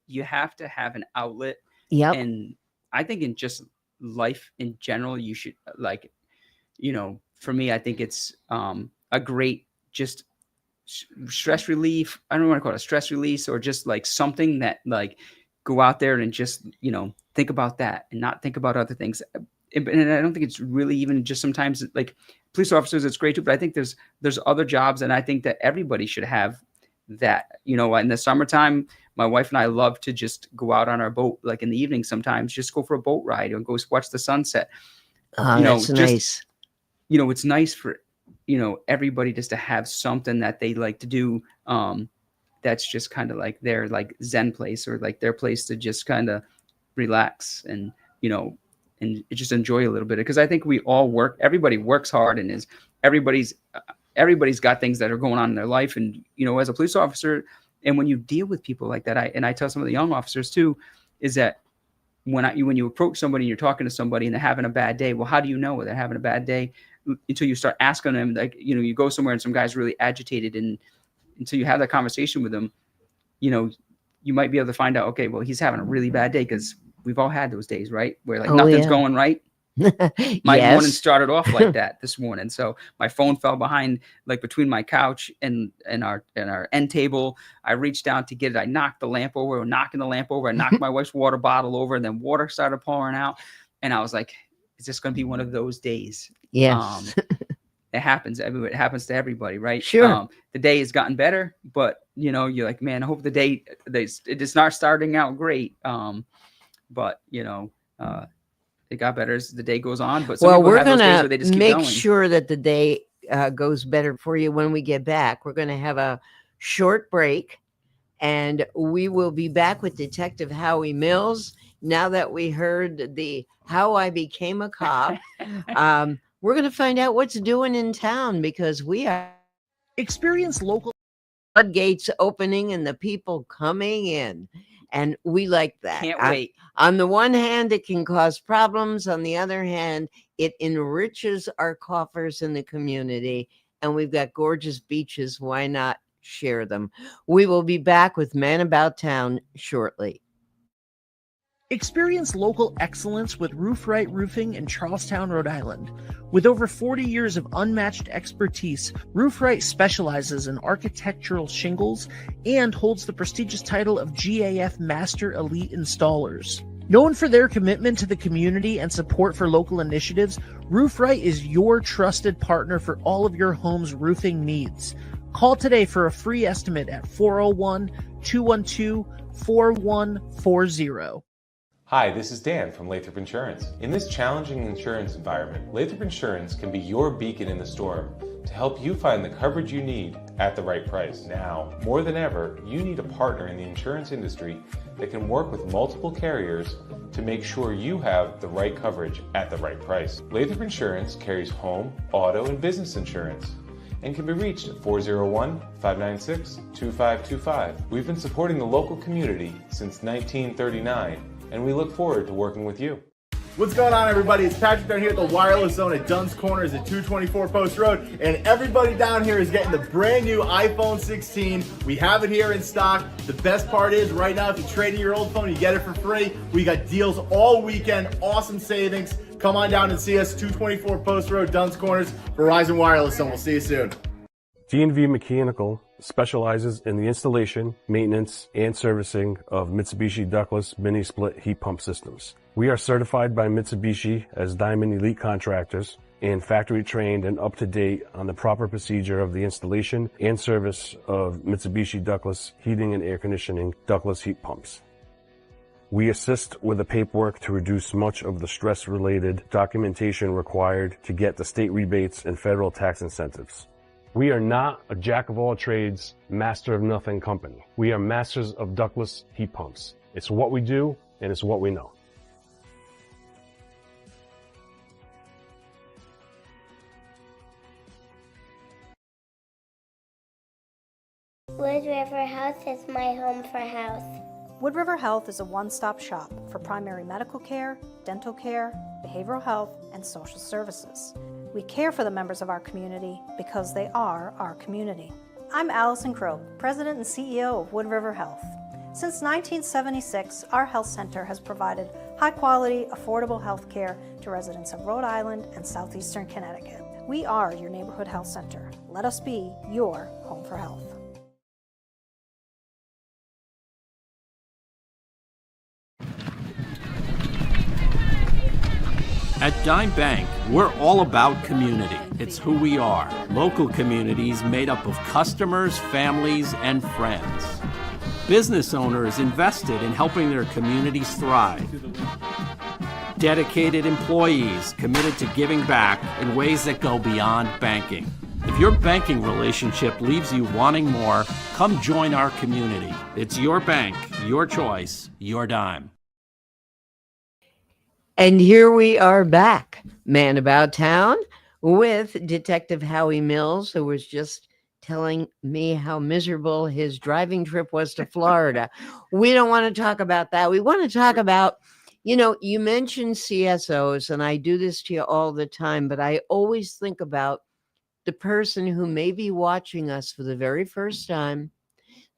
You have to have an outlet.
Yep.
And I think in just life in general, you should, like, you know, for me, I think it's a great just stress relief. I don't want to call it a stress release, or just like something that like go out there and just, you know, think about that and not think about other things. And I don't think it's really even just sometimes like police officers, it's great too, but I think there's other jobs, and I think that everybody should have that. You know, in the summertime, my wife and I love to just go out on our boat, like in the evening sometimes, just go for a boat ride or go watch the sunset.
Oh,
you know,
that's nice.
You know, it's nice for, you know, everybody just to have something that they like to do. That's just kind of like their like Zen place, or like their place to just kind of relax and, you know, and just enjoy a little bit. Because I think we all everybody works hard, and everybody's got things that are going on in their life. And, you know, as a police officer, and when you deal with people like that, I tell some of the young officers too, is that when you approach somebody and you're talking to somebody and they're having a bad day, well, how do you know they're having a bad day? Until you start asking them, like, you know, you go somewhere and some guy's really agitated, and until you have that conversation with them, you know, you might be able to find out, okay, well, he's having a really bad day, because we've all had those days, right? Where like nothing's going right. My morning started off like that this morning. So my phone fell behind, like between my couch and our end table. I reached down to get it. I knocked the lamp over, knocking the lamp over. I knocked my wife's water bottle over, and then water started pouring out. And I was like, is this going to be one of those days?
Yes.
It happens. It happens to everybody, right?
Sure.
The day has gotten better, but you know, you're like, man, I hope it is not starting out great. But you know, it got better as the day goes on. But some people have those days where they just keep
make
going.
sure that the day goes better for you when we get back. We're going to have a short break, and we will be back with Detective Howie Mills. Now that we heard how I became a cop, we're going to find out what's doing in town, because we are experience local floodgates opening and the people coming in. And we like that.
Can't wait.
On the one hand, it can cause problems. On the other hand, it enriches our coffers in the community. And we've got gorgeous beaches. Why not share them? We will be back with Man About Town shortly.
Experience local excellence with Roof Right Roofing in Charlestown, Rhode Island. With over 40 years of unmatched expertise, Roof Right specializes in architectural shingles and holds the prestigious title of GAF Master Elite Installers. Known for their commitment to the community and support for local initiatives, Roof Right is your trusted partner for all of your home's roofing needs.
Call today for a free estimate at 401-212-4140.
Hi, this is Dan from Lathrop Insurance. In this challenging insurance environment, Lathrop Insurance can be your beacon in the storm to help you find the coverage you need at the right price. Now, more than ever, you need a partner in the insurance industry that can work with multiple carriers to make sure you have the right coverage at the right price. Lathrop Insurance carries home, auto, and business insurance and can be reached at 401-596-2525. We've been supporting the local community since 1939, and we look forward to working with you.
What's going on, everybody? It's Patrick down here at the Wireless Zone at Dunn's Corners at 224 Post Road, and everybody down here is getting the brand new iPhone 16. We have it here in stock. The best part is, right now, if you trade in your old phone, you get it for free. We got deals all weekend, awesome savings. Come on down and see us, 224 Post Road, Dunn's Corners, Verizon Wireless Zone. We'll see you soon.
D&V Mechanical specializes in the installation, maintenance, and servicing of Mitsubishi ductless mini-split heat pump systems. We are certified by Mitsubishi as Diamond Elite Contractors and factory trained and up to date on the proper procedure of the installation and service of Mitsubishi ductless heating and air conditioning ductless heat pumps. We assist with the paperwork to reduce much of the stress-related documentation required to get the state rebates and federal tax incentives. We are not a jack-of-all-trades, master-of-nothing company. We are masters of ductless heat pumps. It's what we do, and it's what we know.
Wood River Health is my home for health.
Wood River Health is a one-stop shop for primary medical care, dental care, behavioral health, and social services. We care for the members of our community because they are our community. I'm Allison Croak, President and CEO of Wood River Health. Since 1976, our health center has provided high-quality, affordable health care to residents of Rhode Island and southeastern Connecticut. We are your neighborhood health center. Let us be your home for health.
At Dime Bank, we're all about community. It's who we are. Local communities made up of customers, families, and friends. Business owners invested in helping their communities thrive. Dedicated employees committed to giving back in ways that go beyond banking. If your banking relationship leaves you wanting more, come join our community. It's your bank, your choice, your dime.
And here we are back, Man About Town, with Detective Howie Mills, who was just telling me how miserable his driving trip was to Florida. We don't want to talk about that. We want to talk about, you mentioned CSOs, and I do this to you all the time, but I always think about the person who may be watching us for the very first time,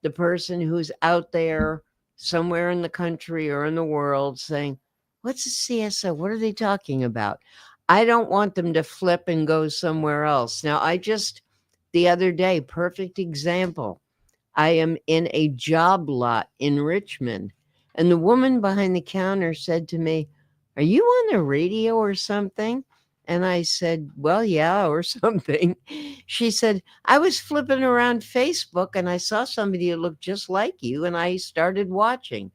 the person who's out there somewhere in the country or in the world saying, what's a CSO? What are they talking about? I don't want them to flip and go somewhere else. Now, the other day, perfect example, I am in a job lot in Richmond, and the woman behind the counter said to me, are you on the radio or something? And I said, well, yeah, or something. She said, I was flipping around Facebook and I saw somebody who looked just like you, and I started watching.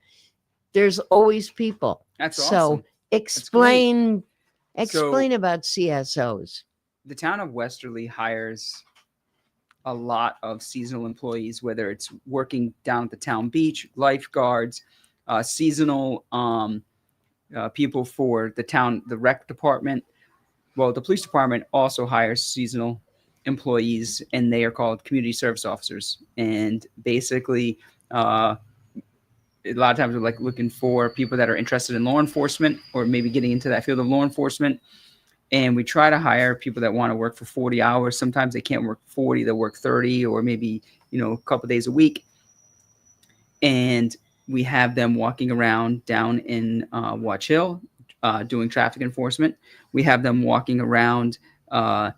There's always people.
That's
so
awesome.
Explain about CSOs.
The town of Westerly hires a lot of seasonal employees, whether it's working down at the town beach, lifeguards, seasonal people for the town, the rec department. Well, the police department also hires seasonal employees, and they are called community service officers. And basically, a lot of times we're like looking for people that are interested in law enforcement or maybe getting into that field of law enforcement. And we try to hire people that want to work for 40 hours. Sometimes they can't work 40, they'll work 30 or maybe, a couple of days a week. And we have them walking around down in Watch Hill doing traffic enforcement. We have them walking around down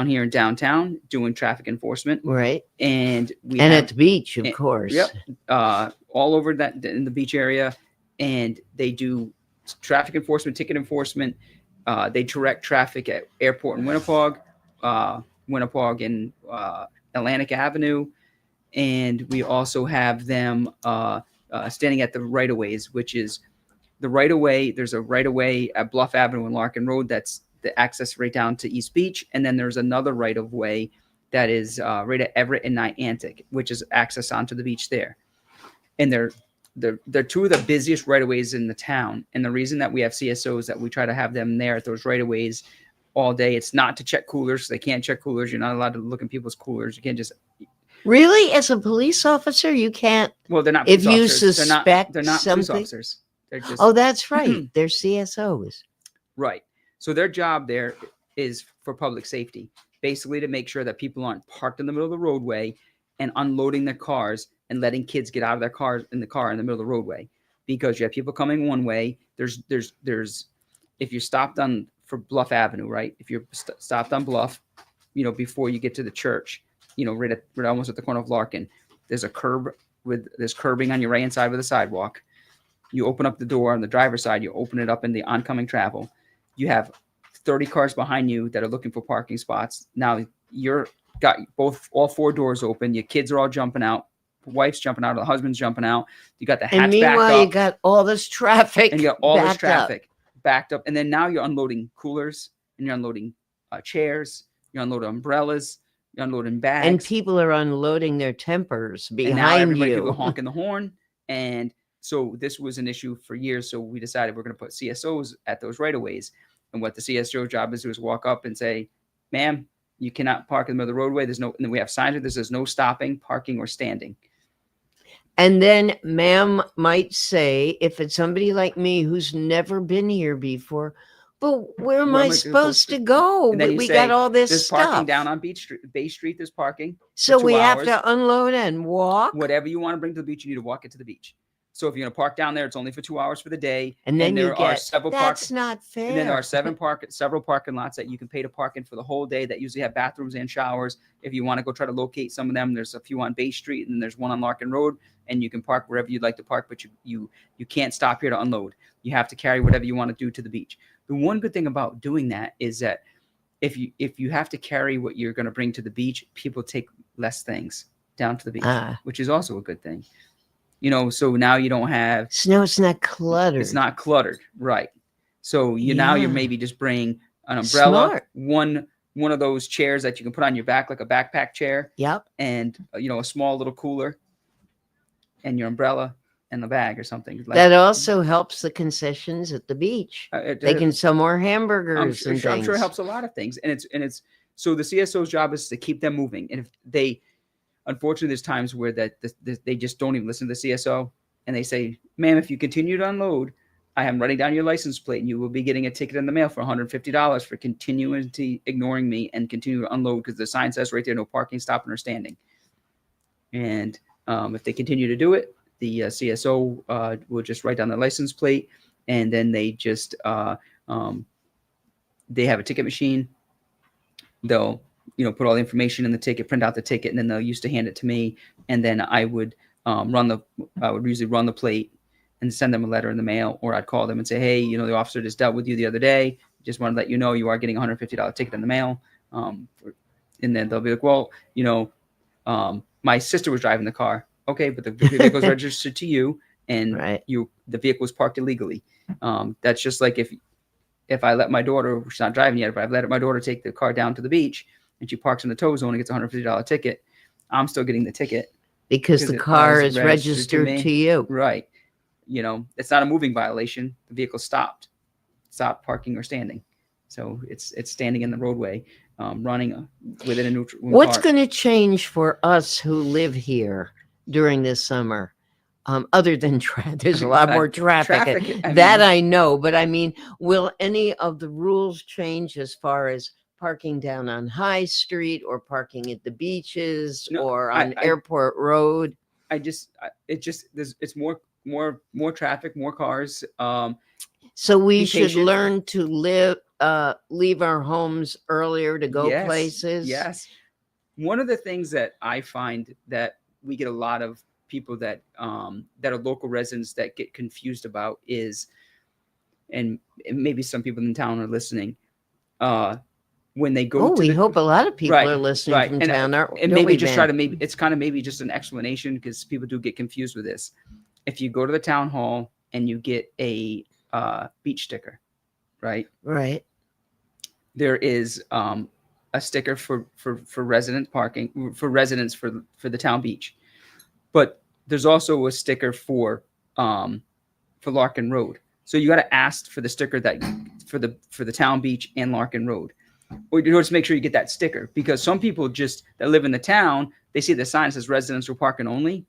here in downtown doing traffic enforcement.
Right.
And
at the beach, of course.
Yep. All over that in the beach area. And they do traffic enforcement, ticket enforcement. They direct traffic at airport in Winnaquag, Winnapaug and Atlantic Avenue. And we also have them standing at the right-of-ways, which is the right-of-way. There's a right-of-way at Bluff Avenue and Larkin Road. That's the access right down to East Beach. And then there's another right-of-way that is right at Everett and Niantic, which is access onto the beach there. And they're two of the busiest right-of-ways in the town. And the reason that we have CSOs, that we try to have them there at those right-of-ways all day, it's not to check coolers. They can't check coolers. You're not allowed to look in people's coolers. You can't just...
Really? As a police officer, you can't...
Well, they're not
if
police
you
officers.
suspect
they're not
something...
police officers. They're just...
Oh, that's right. They're CSOs.
Right. So their job there is for public safety, basically to make sure that people aren't parked in the middle of the roadway and unloading their cars and letting kids get out of their cars in the middle of the roadway, because you have people coming one way. There's if you're stopped on for Bluff Avenue, right? If you're stopped on Bluff, before you get to the church, right almost at the corner of Larkin, there's a curb there's curbing on your right hand side of the sidewalk. You open up the door on the driver's side, you open it up in the oncoming travel. You have 30 cars behind you that are looking for parking spots. Now you're got all four doors open. Your kids are all jumping out. The wife's jumping out. The husband's jumping out. You got the hatch
and
backed
meanwhile,
up.
you got all this traffic.
And you got all this
backed
traffic backed up. And then now you're unloading coolers, and you're unloading chairs. You're unloading umbrellas. You're unloading bags.
And people are unloading their tempers
And now
behind you.
people honking the horn. And so this was an issue for years. So we decided we're going to put CSOs at those right-of-ways. And what the CSO job is walk up and say, ma'am, you cannot park in the middle of the roadway. And then we have signs that there's no stopping, parking, or standing.
And then ma'am might say, if it's somebody like me who's never been here before, but where am I supposed to go?
And then
We
say,
got all this
there's
stuff.
parking down on Bay Street. There's parking.
So
for 2
we have
hours.
to unload and walk.
Whatever you want to bring to the beach, you need to walk it to the beach. So if you're going to park down there, it's only for 2 hours for the day.
And then
there are
several that's not fair.
And then there are several parking lots that you can pay to park in for the whole day that usually have bathrooms and showers. If you want to go try to locate some of them, there's a few on Bay Street, and then there's one on Larkin Road, and you can park wherever you'd like to park, but you can't stop here to unload. You have to carry whatever you want to do to the beach. The one good thing about doing that is that if you have to carry what you're going to bring to the beach, people take less things down to the beach, which is also a good thing. So now you don't have
snow. It's not cluttered.
It's not cluttered, right? So now you're maybe just bring an umbrella,
Smart.
one of those chairs that you can put on your back, like a backpack chair.
Yep.
And a small little cooler, and your umbrella and the bag or something.
That also helps the concessions at the beach. They can sell more hamburgers and things.
I'm sure it helps a lot of things, and it's so the CSO's job is to keep them moving, and if they. Unfortunately, there's times where they just don't even listen to the CSO, and they say, ma'am, if you continue to unload, I am writing down your license plate, and you will be getting a ticket in the mail for $150 for continuing to ignoring me and continue to unload, because the sign says right there, no parking, stopping, or standing. And if they continue to do it, the CSO will just write down the license plate, and then they just they have a ticket machine. They'll put all the information in the ticket, print out the ticket, and then they'll used to hand it to me. And then I would I would usually run the plate and send them a letter in the mail, or I'd call them and say, hey, the officer just dealt with you the other day. Just want to let you know you are getting a $150 ticket in the mail. And then they'll be like, well, my sister was driving the car. Okay, but the vehicle was registered to you, and the vehicle was parked illegally. That's just like if I let my daughter, she's not driving yet, but I've let my daughter take the car down to the beach, and she parks in the tow zone and gets a $150 ticket, I'm still getting the ticket.
Because the car is registered to you.
Right. It's not a moving violation. The vehicle stopped parking or standing. So it's standing in the roadway, running within a neutral.
What's going to change for us who live here during this summer? Other than there's a lot more traffic. I know. But I mean, will any of the rules change as far as parking down on High Street or parking at the beaches or on Airport Road?
It's more traffic, more cars.
So we should learn to leave our homes earlier to go places.
Yes. One of the things that I find that we get a lot of people that are local residents that get confused about is, and maybe some people in town are listening, when they go.
Oh, we hope a lot of people
Right,
are listening
right.
from
And,
town.
and maybe just try to it's kind of maybe just an explanation because people do get confused with this. If you go to the town hall and you get a beach sticker, right?
Right.
There is a sticker for resident parking for residents for the town beach, but there's also a sticker for Larkin Road. So you got to ask for the sticker that for the town beach and Larkin Road, or just make sure you get that sticker because some people just that live in the town, they see the sign that says residential parking only.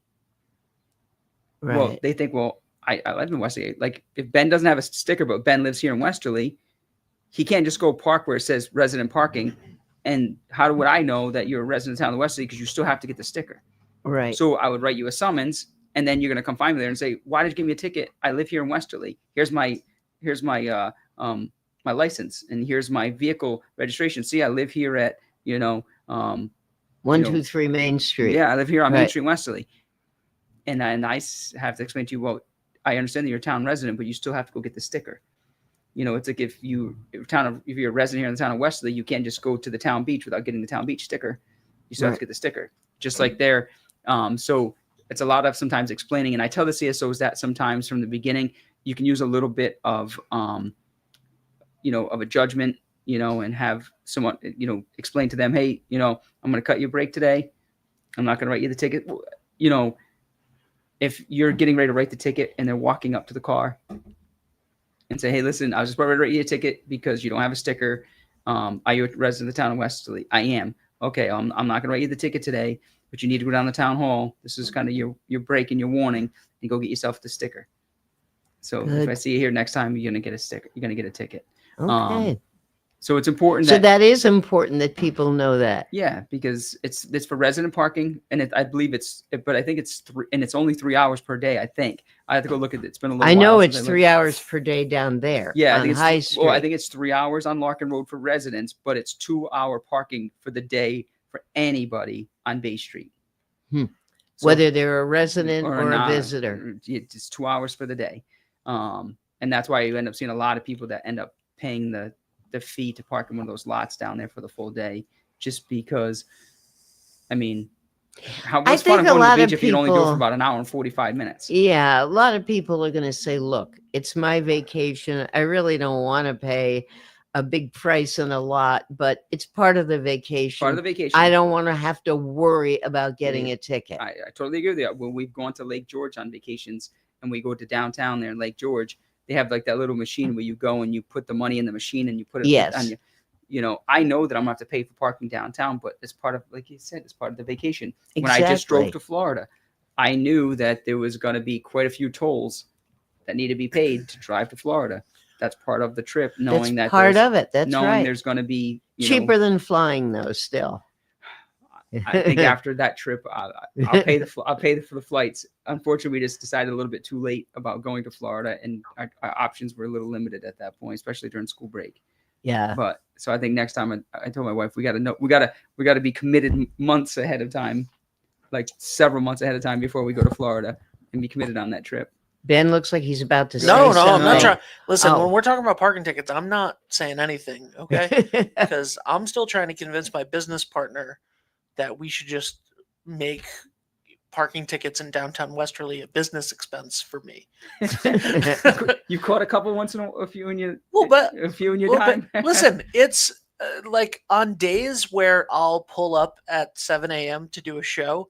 Right.
Well, they think, well, I live in Westerly. Like if Ben doesn't have a sticker, but Ben lives here in Westerly, he can't just go park where it says resident parking. And how would I know that you're a resident of the town of Westerly? Because you still have to get the sticker.
Right.
So I would write you a summons, and then you're going to come find me there and say, why did you give me a ticket? I live here in Westerly. Here's my my license, and here's my vehicle registration. See, I live here at
123 Main Street.
Yeah, I live here on
Right.
Main Street in Westerly. And I have to explain to you, well, I understand that you're a town resident, but you still have to go get the sticker. It's like if you're a resident here in the town of Westerly, you can't just go to the town beach without getting the town beach sticker. You still have to get the sticker. Just like there. So it's a lot of sometimes explaining. And I tell the CSOs that sometimes from the beginning, you can use a little bit of of a judgment, and have someone, explain to them, hey, I'm going to cut you a break today. I'm not going to write you the ticket. If you're getting ready to write the ticket and they're walking up to the car and say, hey, listen, I was just about ready to write you a ticket because you don't have a sticker. Are you a resident of the town of Westerly? I am. Okay, I'm not going to write you the ticket today, but you need to go down to the town hall. This is kind of your break and your warning, and go get yourself the sticker. So if I see you here next time, you're going to get a sticker. You're going to get a ticket.
Okay.
So it's important.
So that is important that people know that.
Yeah, because it's for resident parking, and I believe but I think it's it's only 3 hours per day. I think I have to go look at it. It's been a little.
I know
while
it's
since
3 hours per day down there.
Yeah,
on
I think
High Street.
Well, I think it's 3 hours on Larkin Road for residents, but it's 2 hour parking for the day for anybody on Bay Street. So,
whether they're a resident or a
not,
visitor.
It's 2 hours for the day, and that's why you end up seeing a lot of people that end up paying the fee to park in one of those lots down there for the full day, just because. I mean, what's fun going to the beach if you only go for about an hour and 45 minutes?
Yeah, a lot of people are going to say, look, it's my vacation. I really don't want to pay a big price on a lot, but it's part of the vacation.
Part of the vacation.
I don't want to have to worry about getting a ticket.
I totally agree with you. When we've gone to Lake George on vacations and we go to downtown there in Lake George, they have like that little machine where you go and you put the money in the machine and you put it on you. I know that I'm gonna have to pay for parking downtown, but it's part of, like you said, it's part of the vacation.
Exactly.
When I just drove to Florida, I knew that there was going to be quite a few tolls that need to be paid to drive to Florida. That's part of the trip, knowing
That's
that
part of it. That's
knowing
right.
there's going to be
cheaper than flying, though. Still,
I think after that trip, I'll pay for the flights. Unfortunately, we just decided a little bit too late about going to Florida, and our options were a little limited at that point, especially during school break.
Yeah.
But so I think next time I told my wife we got to be committed months ahead of time, like several months ahead of time before we go to Florida, and be committed on that trip.
Ben looks like he's about to say
No,
something.
I'm not trying. Listen,
Oh.
when we're talking about parking tickets, I'm not saying anything, okay? Because I'm still trying to convince my business partner that we should just make parking tickets in downtown Westerly a business expense for me.
You caught a couple once in a few in your time.
Listen, it's like on days where I'll pull up at 7 a.m. to do a show,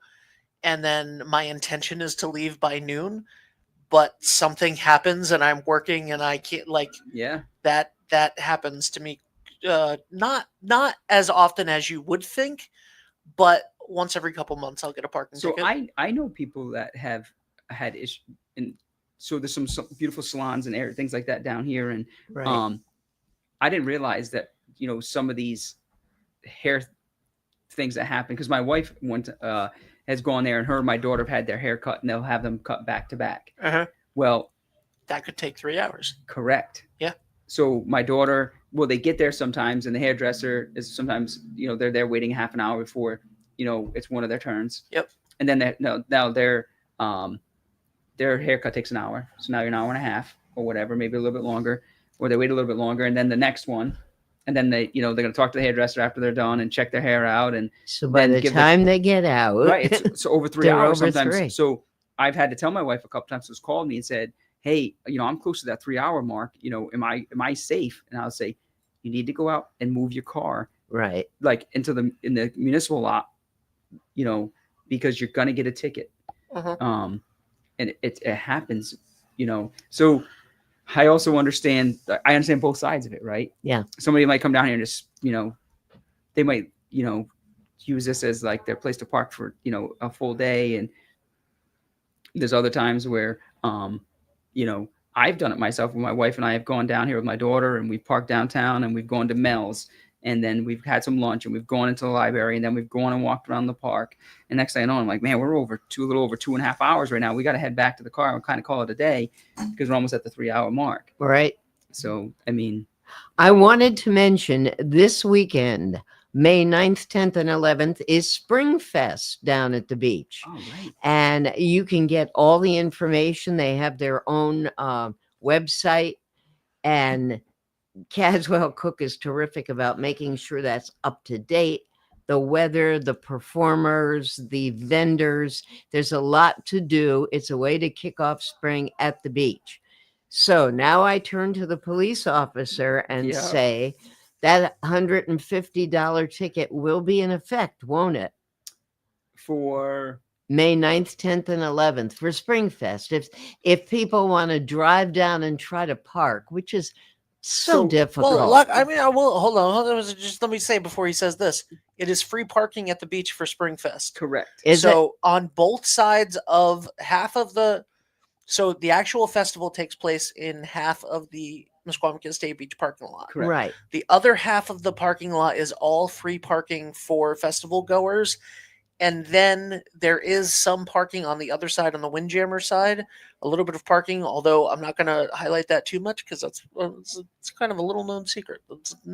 and then my intention is to leave by noon, but something happens and I'm working and I can't, like, that happens to me. Not as often as you would think, but once every couple months I'll get a parking
So
ticket.
I know people that have had issues, and so there's some beautiful salons and things like that down here, and
Right.
I didn't realize that some of these hair things that happen, because my wife has gone there, and her and my daughter have had their hair cut, and they'll have them cut back to back. Well,
that could take 3 hours.
Correct.
Yeah.
So my daughter, they get there sometimes, and the hairdresser is sometimes, they're there waiting half an hour before, it's one of their turns.
Yep.
And then now their haircut takes an hour. So now you're an hour and a half or whatever, maybe a little bit longer, or they wait a little bit longer, and then the next one, and then they, they're going to talk to the hairdresser after they're done and check their hair out. And
so by the time they get out,
right, it's over 3
they're
hours
over
sometimes.
3.
So I've had to tell my wife a couple times, who's called me and said, hey, I'm close to that 3 hour mark. Am I safe? And I'll say, you need to go out and move your car,
right,
like in the municipal lot, because you're gonna get a ticket. And it happens, So I also understand. I understand both sides of it, right?
Yeah.
Somebody might come down here and just, they might, use this as like their place to park for, a full day. And there's other times where, I've done it myself. When my wife and I have gone down here with my daughter, and we've parked downtown, and we've gone to Mel's, and then we've had some lunch, and we've gone into the library, and then we've gone and walked around the park. And next thing I know, I'm like, man, we're a little over 2.5 hours right now. We got to head back to the car and kind of call it a day, because we're almost at the 3 hour mark.
Right.
So, I mean,
I wanted to mention this weekend, May 9th, 10th, and 11th is Springfest down at the beach.
Oh, right.
And you can get all the information. They have their own website, and Caswell Cook is terrific about making sure that's up to date. The weather, the performers, the vendors, there's a lot to do. It's a way to kick off spring at the beach. So now I turn to the police officer and say that $150 ticket will be in effect, won't it?
For
May 9th, 10th, and 11th for Springfest. If people want to drive down and try to park, which is so difficult.
Well, look, I mean, I will hold on. Just let me say before he says this: it is free parking at the beach for Springfest.
Correct.
So on both sides of half of the, so the actual festival takes place in half of the Misquamicut State Beach parking lot.
Correct. Right.
The other half of the parking lot is all free parking for festival goers. And then there is some parking on the other side, on the Windjammer side, a little bit of parking, although I'm not going to highlight that too much because it's kind of a little known secret.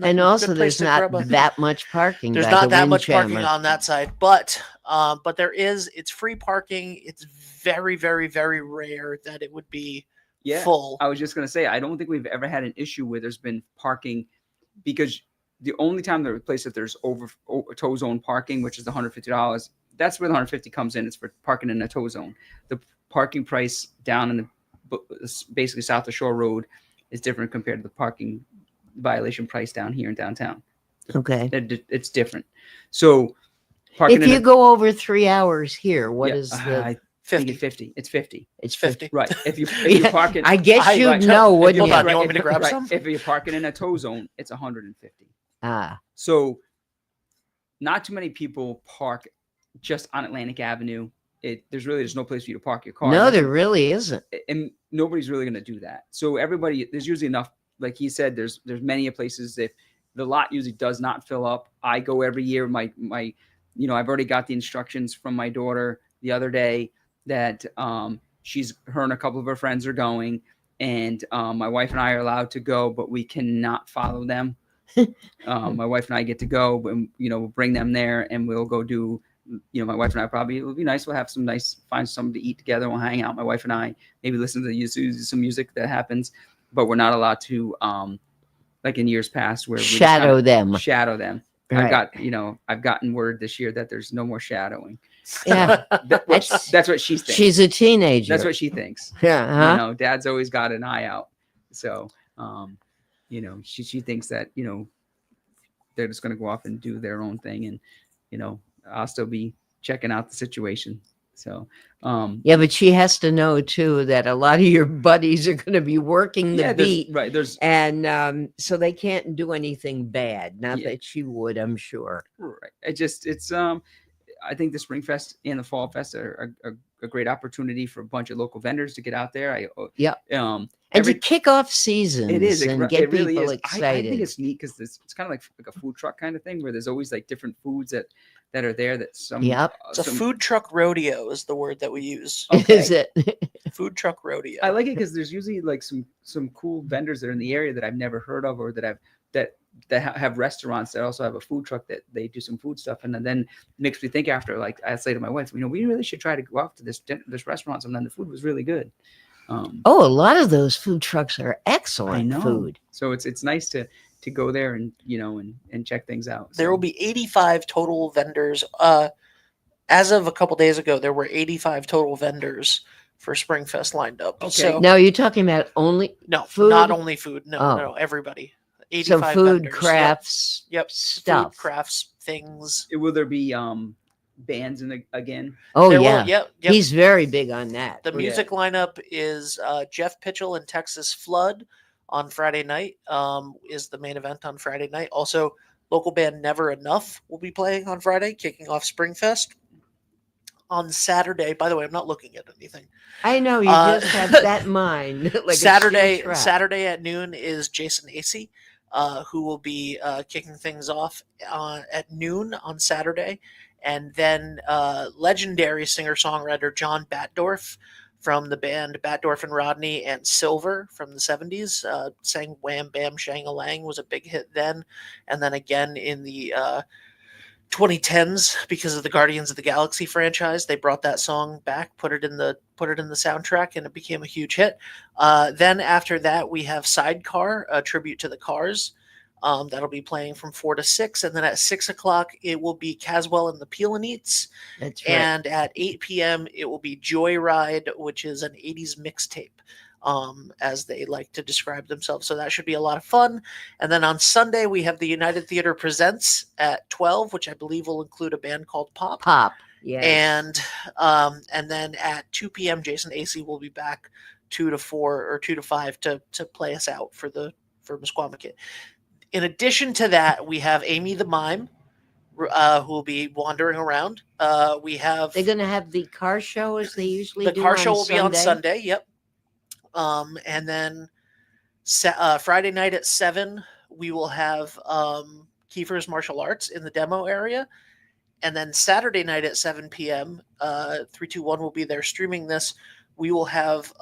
And also there's not that much parking.
There's not that much parking on that side, but it's free parking. It's very, very, very rare that it would be full.
I was just going to say, I don't think we've ever had an issue where there's been parking, because the only time there's a place that there's over tow zone parking, which is the $150, that's where the $150 comes in. It's for parking in a tow zone. The parking price down in the basically South of Shore Road is different compared to the parking violation price down here in downtown.
Okay.
It's different. So parking
if you go over 3 hours here, what is the...
I think it's 50. It's 50.
It's 50.
Right. If you're parking...
I guess you'd know, wouldn't you?
Hold on, you want me to grab some?
If you're parking in a tow zone, it's 150.
Ah.
So not too many people park just on Atlantic Avenue. There's no place for you to park your car.
No, there really isn't.
And nobody's really going to do that. So there's usually enough, like he said, there's many places. If the lot usually does not fill up, I go every year. My I've already got the instructions from my daughter the other day that her and a couple of her friends are going, and my wife and I are allowed to go, but we cannot follow them. My wife and I get to go, but we'll bring them there, and we'll go do. My wife and I probably, it would be nice. We'll have find something to eat together. We'll hang out. My wife and I maybe listen to some music that happens, but we're not allowed to, like in years past, where
shadow them.
Right. I've gotten word this year that there's no more shadowing.
Yeah,
that's what she thinks.
She's a teenager.
That's what she thinks.
Yeah,
Dad's always got an eye out. So, she thinks that they're just going to go off and do their own thing, and I'll still be checking out the situation. So,
yeah, but she has to know too that a lot of your buddies are going to be working the beat,
right?
And so they can't do anything bad. Not that she would, I'm sure.
Right. I think the Spring Fest and the Fall Fest are a great opportunity for a bunch of local vendors to get out there.
And to kick off seasons,
it is,
and get
really
people
is.
excited.
I think it's neat because it's kind of like a food truck kind of thing, where there's always like different foods that are there that some.
It's a food truck rodeo is the word that we use.
Okay. Is it?
Food truck rodeo.
I like it because there's usually like some cool vendors that are in the area that I've never heard of, or that have restaurants that also have a food truck that they do some food stuff, and then makes me think after, like I say to my wife, we really should try to go out to this restaurant sometime. The food was really good.
A lot of those food trucks are excellent food.
So it's nice to to go there and and check things out.
There will be 85 total vendors. As of a couple days ago, there were 85 total vendors for Springfest lined up.
Okay.
So
Now, are you talking about only
food? Not only food. No, everybody. 85
so food,
vendors.
crafts,
Yep.
stuff.
Food, crafts, things.
Will there be bands again?
Oh,
There
yeah.
yep.
He's very big on that.
The music lineup is Jeff Pitchell and Texas Flood on Friday night. Is the main event on Friday night. Also, local band Never Enough will be playing on Friday, kicking off Springfest. On Saturday, by the way, I'm not looking at anything.
I know you just have that mind. Like
Saturday at noon is Jason Acey, who will be kicking things off at noon on Saturday, and then legendary singer-songwriter John Batdorf from the band Batdorf and Rodney and Silver from the 70s sang Wham Bam Shang-a-Lang, was a big hit then, and then again in the 2010s, because of the Guardians of the Galaxy franchise, they brought that song back, put it in the soundtrack, and it became a huge hit. Then after that, we have Sidecar, a tribute to the Cars. That'll be playing from 4 to 6, and then at 6 o'clock it will be Caswell and the Peelanites.
That's right.
And at 8 p.m. it will be Joyride, which is an 80s mixtape, as they like to describe themselves. So that should be a lot of fun. And then on Sunday, we have the United Theater Presents at 12, which I believe will include a band called Pop.
Yes.
And then at 2 p.m., Jason Acey will be back 2 to 4 or 2 to 5 to play us out for Misquamicut. In addition to that, we have Amy the Mime, who will be wandering around. They're
going to have the car show as they usually do.
The car show will
Sunday.
be on Sunday. Yep. And then Friday night at 7, we will have Kiefer's Martial Arts in the demo area. And then Saturday night at 7 p.m., 321 will be there streaming this. We will have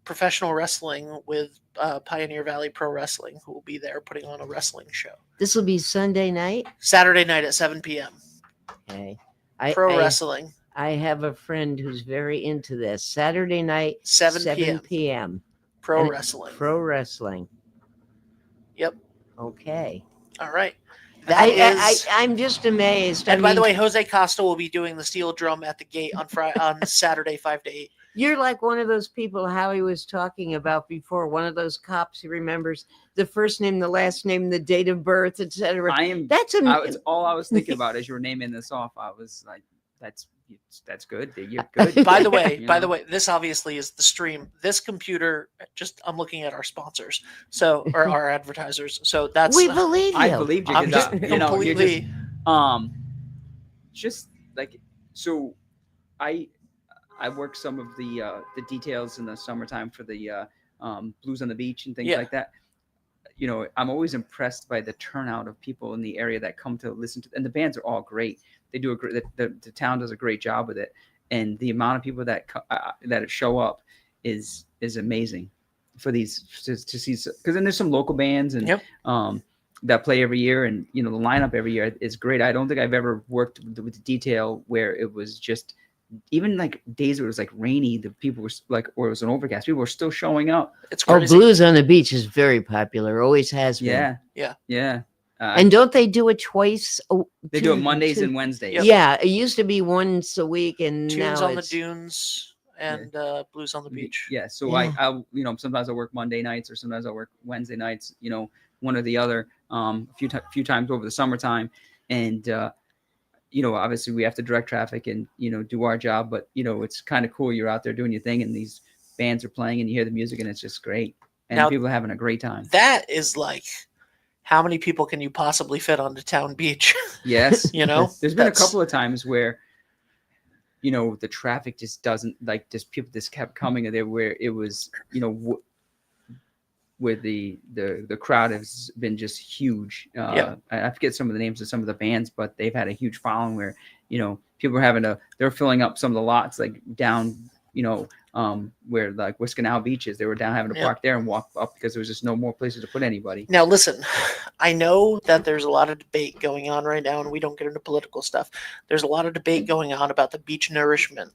professional wrestling with Pioneer Valley Pro Wrestling, who will be there putting on a wrestling show.
This will be Sunday night?
Saturday night at 7 p.m.
Okay.
Pro wrestling.
I have a friend who's very into this. Saturday night,
7
p.m.
Pro wrestling.
Pro wrestling.
Yep.
Okay.
All right.
I'm just amazed.
And by the way, Jose Costa will be doing the steel drum at the gate on Saturday, 5 to 8.
You're like one of those people Howie was talking about before. One of those cops who remembers the first name, the last name, the date of birth, etc. That's
all I was thinking about as you were naming this off. I was like, that's good. You're good.
By the way, this obviously is the stream. This computer, I'm looking at our sponsors, or our advertisers. So that's
we believe you.
I believed you.
I'm just
completely. Just like so, I work some of the details in the summertime for the Blues on the Beach and things like that. I'm always impressed by the turnout of people in the area that come to listen to, and the bands are all great. They do the town does a great job with it, and the amount of people that show up is amazing for these to see. Because then there's some local bands and that play every year, and the lineup every year is great. I don't think I've ever worked with the detail where it was just. Even like days where it was like rainy, the people were like, or it was an overcast, people were still showing up.
It's crazy.
Blues on the Beach is very popular. Always has been.
Yeah.
And don't they do it twice?
They do it Mondays and Wednesdays.
Yep. Yeah, it used to be once a week, and
Tunes
now
on the Dunes and Blues on the Beach.
Yeah. So I sometimes I work Monday nights, or sometimes I work Wednesday nights. One or the other. A few times over the summertime, and. Obviously we have to direct traffic and, do our job, but, it's kind of cool. You're out there doing your thing and these bands are playing and you hear the music and it's just great. And
now,
people are having a great time.
That is like, how many people can you possibly fit onto Town Beach?
Yes. There's been a couple of times where, the traffic just doesn't people just kept coming there where it was, where the crowd has been just huge. I forget some of the names of some of the bands, but they've had a huge following where, people are they're filling up some of the lots like down, where like Wisconsin Beach is. They were down having to park there and walk up because there was just no more places to put anybody.
Now, listen, I know that there's a lot of debate going on right now, and we don't get into political stuff. There's a lot of debate going on about the beach nourishment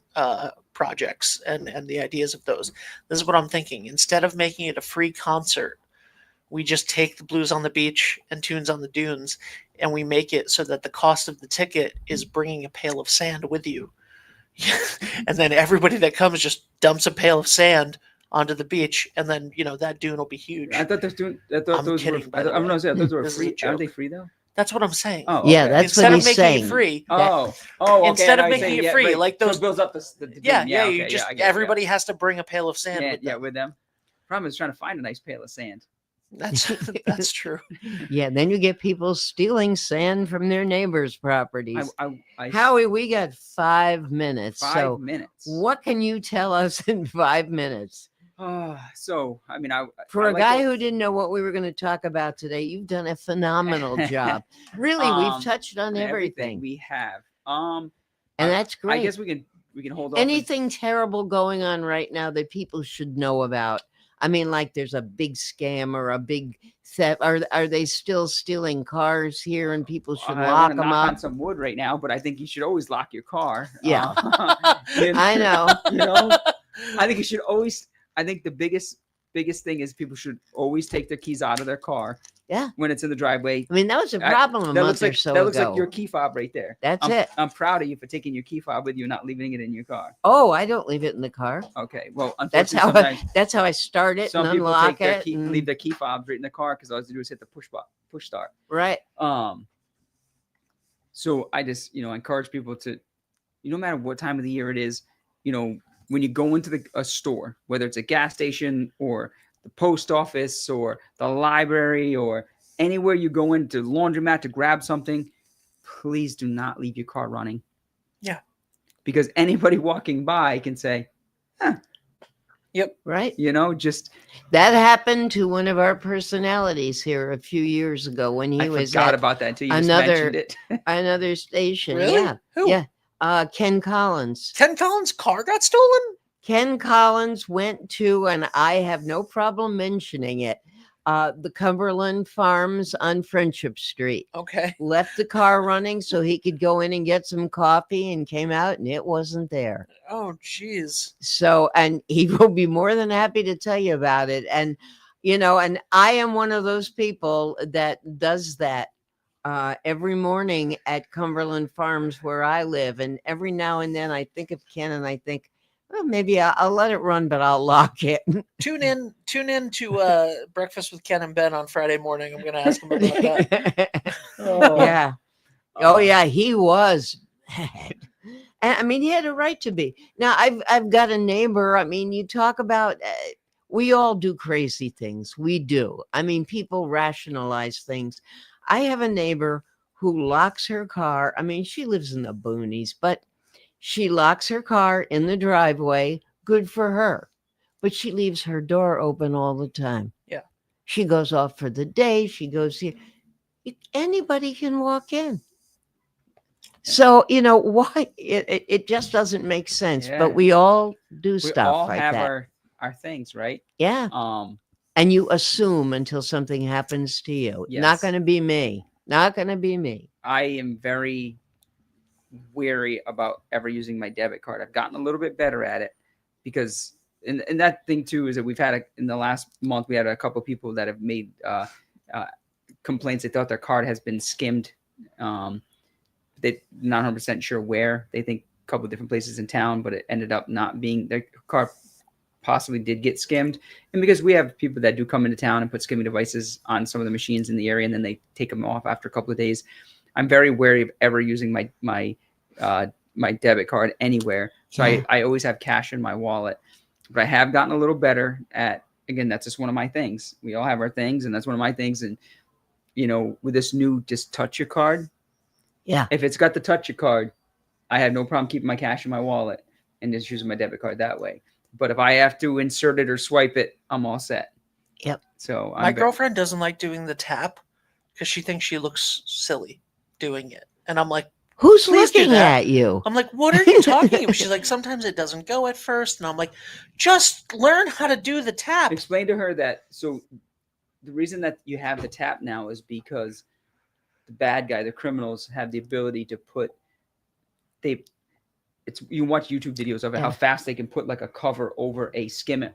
projects and the ideas of those. This is what I'm thinking. Instead of making it a free concert we just take the Blues on the Beach and Tunes on the Dunes, and we make it so that the cost of the ticket is bringing a pail of sand with you. And then everybody that comes just dumps a pail of sand onto the beach, and then that dune will be huge.
I thought those
kidding,
were. I'm not saying those were
This is a
free. Aren't
joke.
they free though?
That's what I'm saying.
Oh,
Yeah,
okay.
that's
Instead
what
of
he's
making
saying.
it free,
Okay,
instead of
I was
making
saying,
it free,
right.
like
So
those
it builds up the
yeah,
dune.
yeah,
Okay,
you just
I get it,
everybody has to bring a pail of sand with them.
with them. Problem is trying to find a nice pail of sand.
That's true.
Yeah, then you get people stealing sand from their neighbors' properties.
I
Howie, we got 5 minutes.
5 minutes.
What can you tell us in 5 minutes?
So I mean,
For
I
a
like
guy
what-
who didn't know what we were going to talk about today, you've done a phenomenal job. Really, we've touched on everything.
we have.
And that's great.
I guess we can hold off.
Anything terrible going on right now that people should know about? I mean, like there's a big scam or a big theft. Are they still stealing cars here and people should
I
lock
wanna
them
knock
up?
on some wood right now, but I think you should always lock your car.
Yeah.
I
know.
I think you should always. I think the biggest thing is people should always take their keys out of their car.
Yeah.
When it's in the driveway.
I mean, that was a problem a month or so
That looks
ago.
like your key fob right there.
That's it.
I'm proud of you for taking your key fob with you, not leaving it in your car.
Oh, I don't leave it in the car.
Okay, well,
That's
unfortunately,
that's how I start it
some
and
people
unlock
take their
it.
key,
and-
leave their key fobs right in the car because all they do is hit the push start.
Right.
So I just encourage people to, no matter what time of the year it is, when you go into a store, whether it's a gas station or the post office or the library or anywhere you go into the laundromat to grab something, please do not leave your car running.
Yeah.
Because anybody walking by can say,
Yep.
Right.
Just
that happened to one of our personalities here a few years ago when he
I
was
forgot
at
about that until you just mentioned it.
another station.
Really?
Yeah.
Who?
Yeah. Ken Collins.
Ken Collins' car got stolen?
Ken Collins went to, and I have no problem mentioning it, the Cumberland Farms on Friendship Street.
Okay.
Left the car running so he could go in and get some coffee and came out and it wasn't there.
Oh, geez.
So, and he will be more than happy to tell you about it. And, and I am one of those people that does that every morning at Cumberland Farms where I live. And every now and then I think of Ken and I think, well, maybe I'll let it run, but I'll lock it.
Tune in to Breakfast with Ken and Ben on Friday morning. I'm going to ask him about that.
Yeah. Oh yeah, he was bad. And I mean, he had a right to be. Now I've got a neighbor. I mean, you talk about we all do crazy things. We do. I mean, people rationalize things. I have a neighbor who locks her car. I mean, she lives in the boonies, but she locks her car in the driveway. Good for her. But she leaves her door open all the time.
Yeah.
She goes off for the day. She goes here. Anybody can walk in. So, why it just doesn't make sense.
Yeah.
But we all do
We
stuff
all
like
have
that.
our things, right?
Yeah. And you assume until something happens to you.
Yes.
Not going to be me. Not going to be me.
I am very wary about ever using my debit card. I've gotten a little bit better at it because, and that thing too is that we've had in the last month we had a couple of people that have made complaints. They thought their card has been skimmed. They're not 100% sure where. They think a couple of different places in town, but it ended up not being their card. Possibly did get skimmed, and because we have people that do come into town and put skimming devices on some of the machines in the area, and then they take them off after a couple of days, I'm very wary of ever using my debit card anywhere. So I always have cash in my wallet. But I have gotten a little better at, again, that's just one of my things. We all have our things, and that's one of my things. And with this new just touch your card,
yeah,
if it's got the touch your card, I have no problem keeping my cash in my wallet and just using my debit card that way. But if I have to insert it or swipe it, I'm all set.
Yep.
So
my girlfriend doesn't like doing the tap because she thinks she looks silly doing it. And I'm like,
who's
please do
looking
that.
at you?
I'm like, what are you talking about? She's like, sometimes it doesn't go at first. And I'm like, just learn how to do the tap.
Explain to her that. So the reason that you have the tap now is because the bad guy, the criminals, have the ability to put, you watch YouTube videos of it, how fast they can put like a cover over a skimming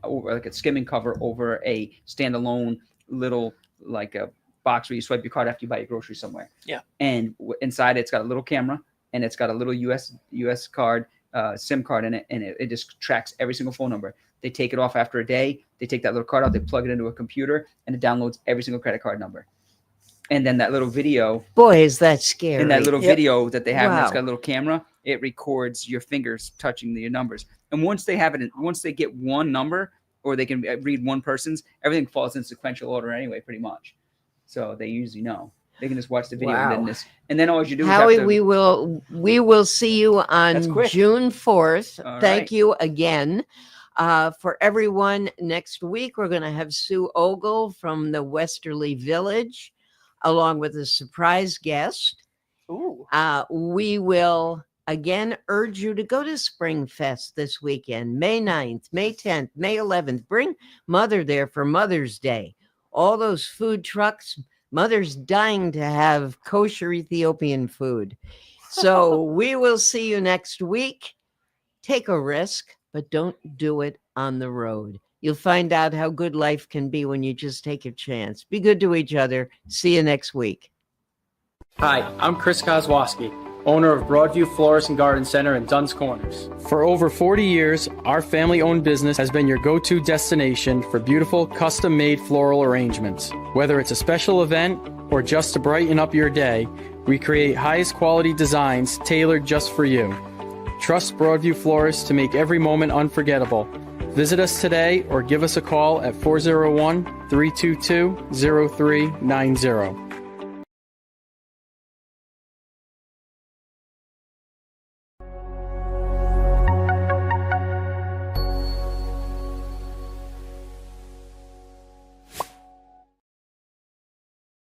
cover over a standalone little like a box where you swipe your card after you buy your groceries somewhere.
Yeah.
And inside it's got a little camera and it's got a little US card, SIM card in it, and it just tracks every single phone number. They take it off after a day. They take that little card out, they plug it into a computer, and it downloads every single credit card number. And then that little video.
Boy, is that scary.
In that little video that they have,
Wow.
that's got a little camera, it records your fingers touching your numbers. And once they have it, once they get one number or they can read one person's, everything falls in sequential order anyway, pretty much. So they usually know. They can just watch the video
Wow.
and then all you do is
Howie,
have to,
we will see you
That's
on
quick.
June 4th.
All
Thank
right.
you again. For everyone next week, we're going to have Sue Ogle from the Westerly Village, along with a surprise guest.
Ooh.
We will again urge you to go to Springfest this weekend, May 9th, May 10th, May 11th. Bring Mother there for Mother's Day. All those food trucks, Mother's dying to have kosher Ethiopian food. So we will see you next week. Take a risk, but don't do it on the road. You'll find out how good life can be when you just take a chance. Be good to each other. See you next week.
Hi, I'm Chris Kozłowski, owner of Broadview Florist and Garden Center in Dunn's Corners. For over 40 years, our family-owned business has been your go-to destination for beautiful, custom-made floral arrangements. Whether it's a special event or just to brighten up your day, we create highest quality designs tailored just for you. Trust Broadview Florists to make every moment unforgettable. Visit us today or give us a call at 401-322-0390.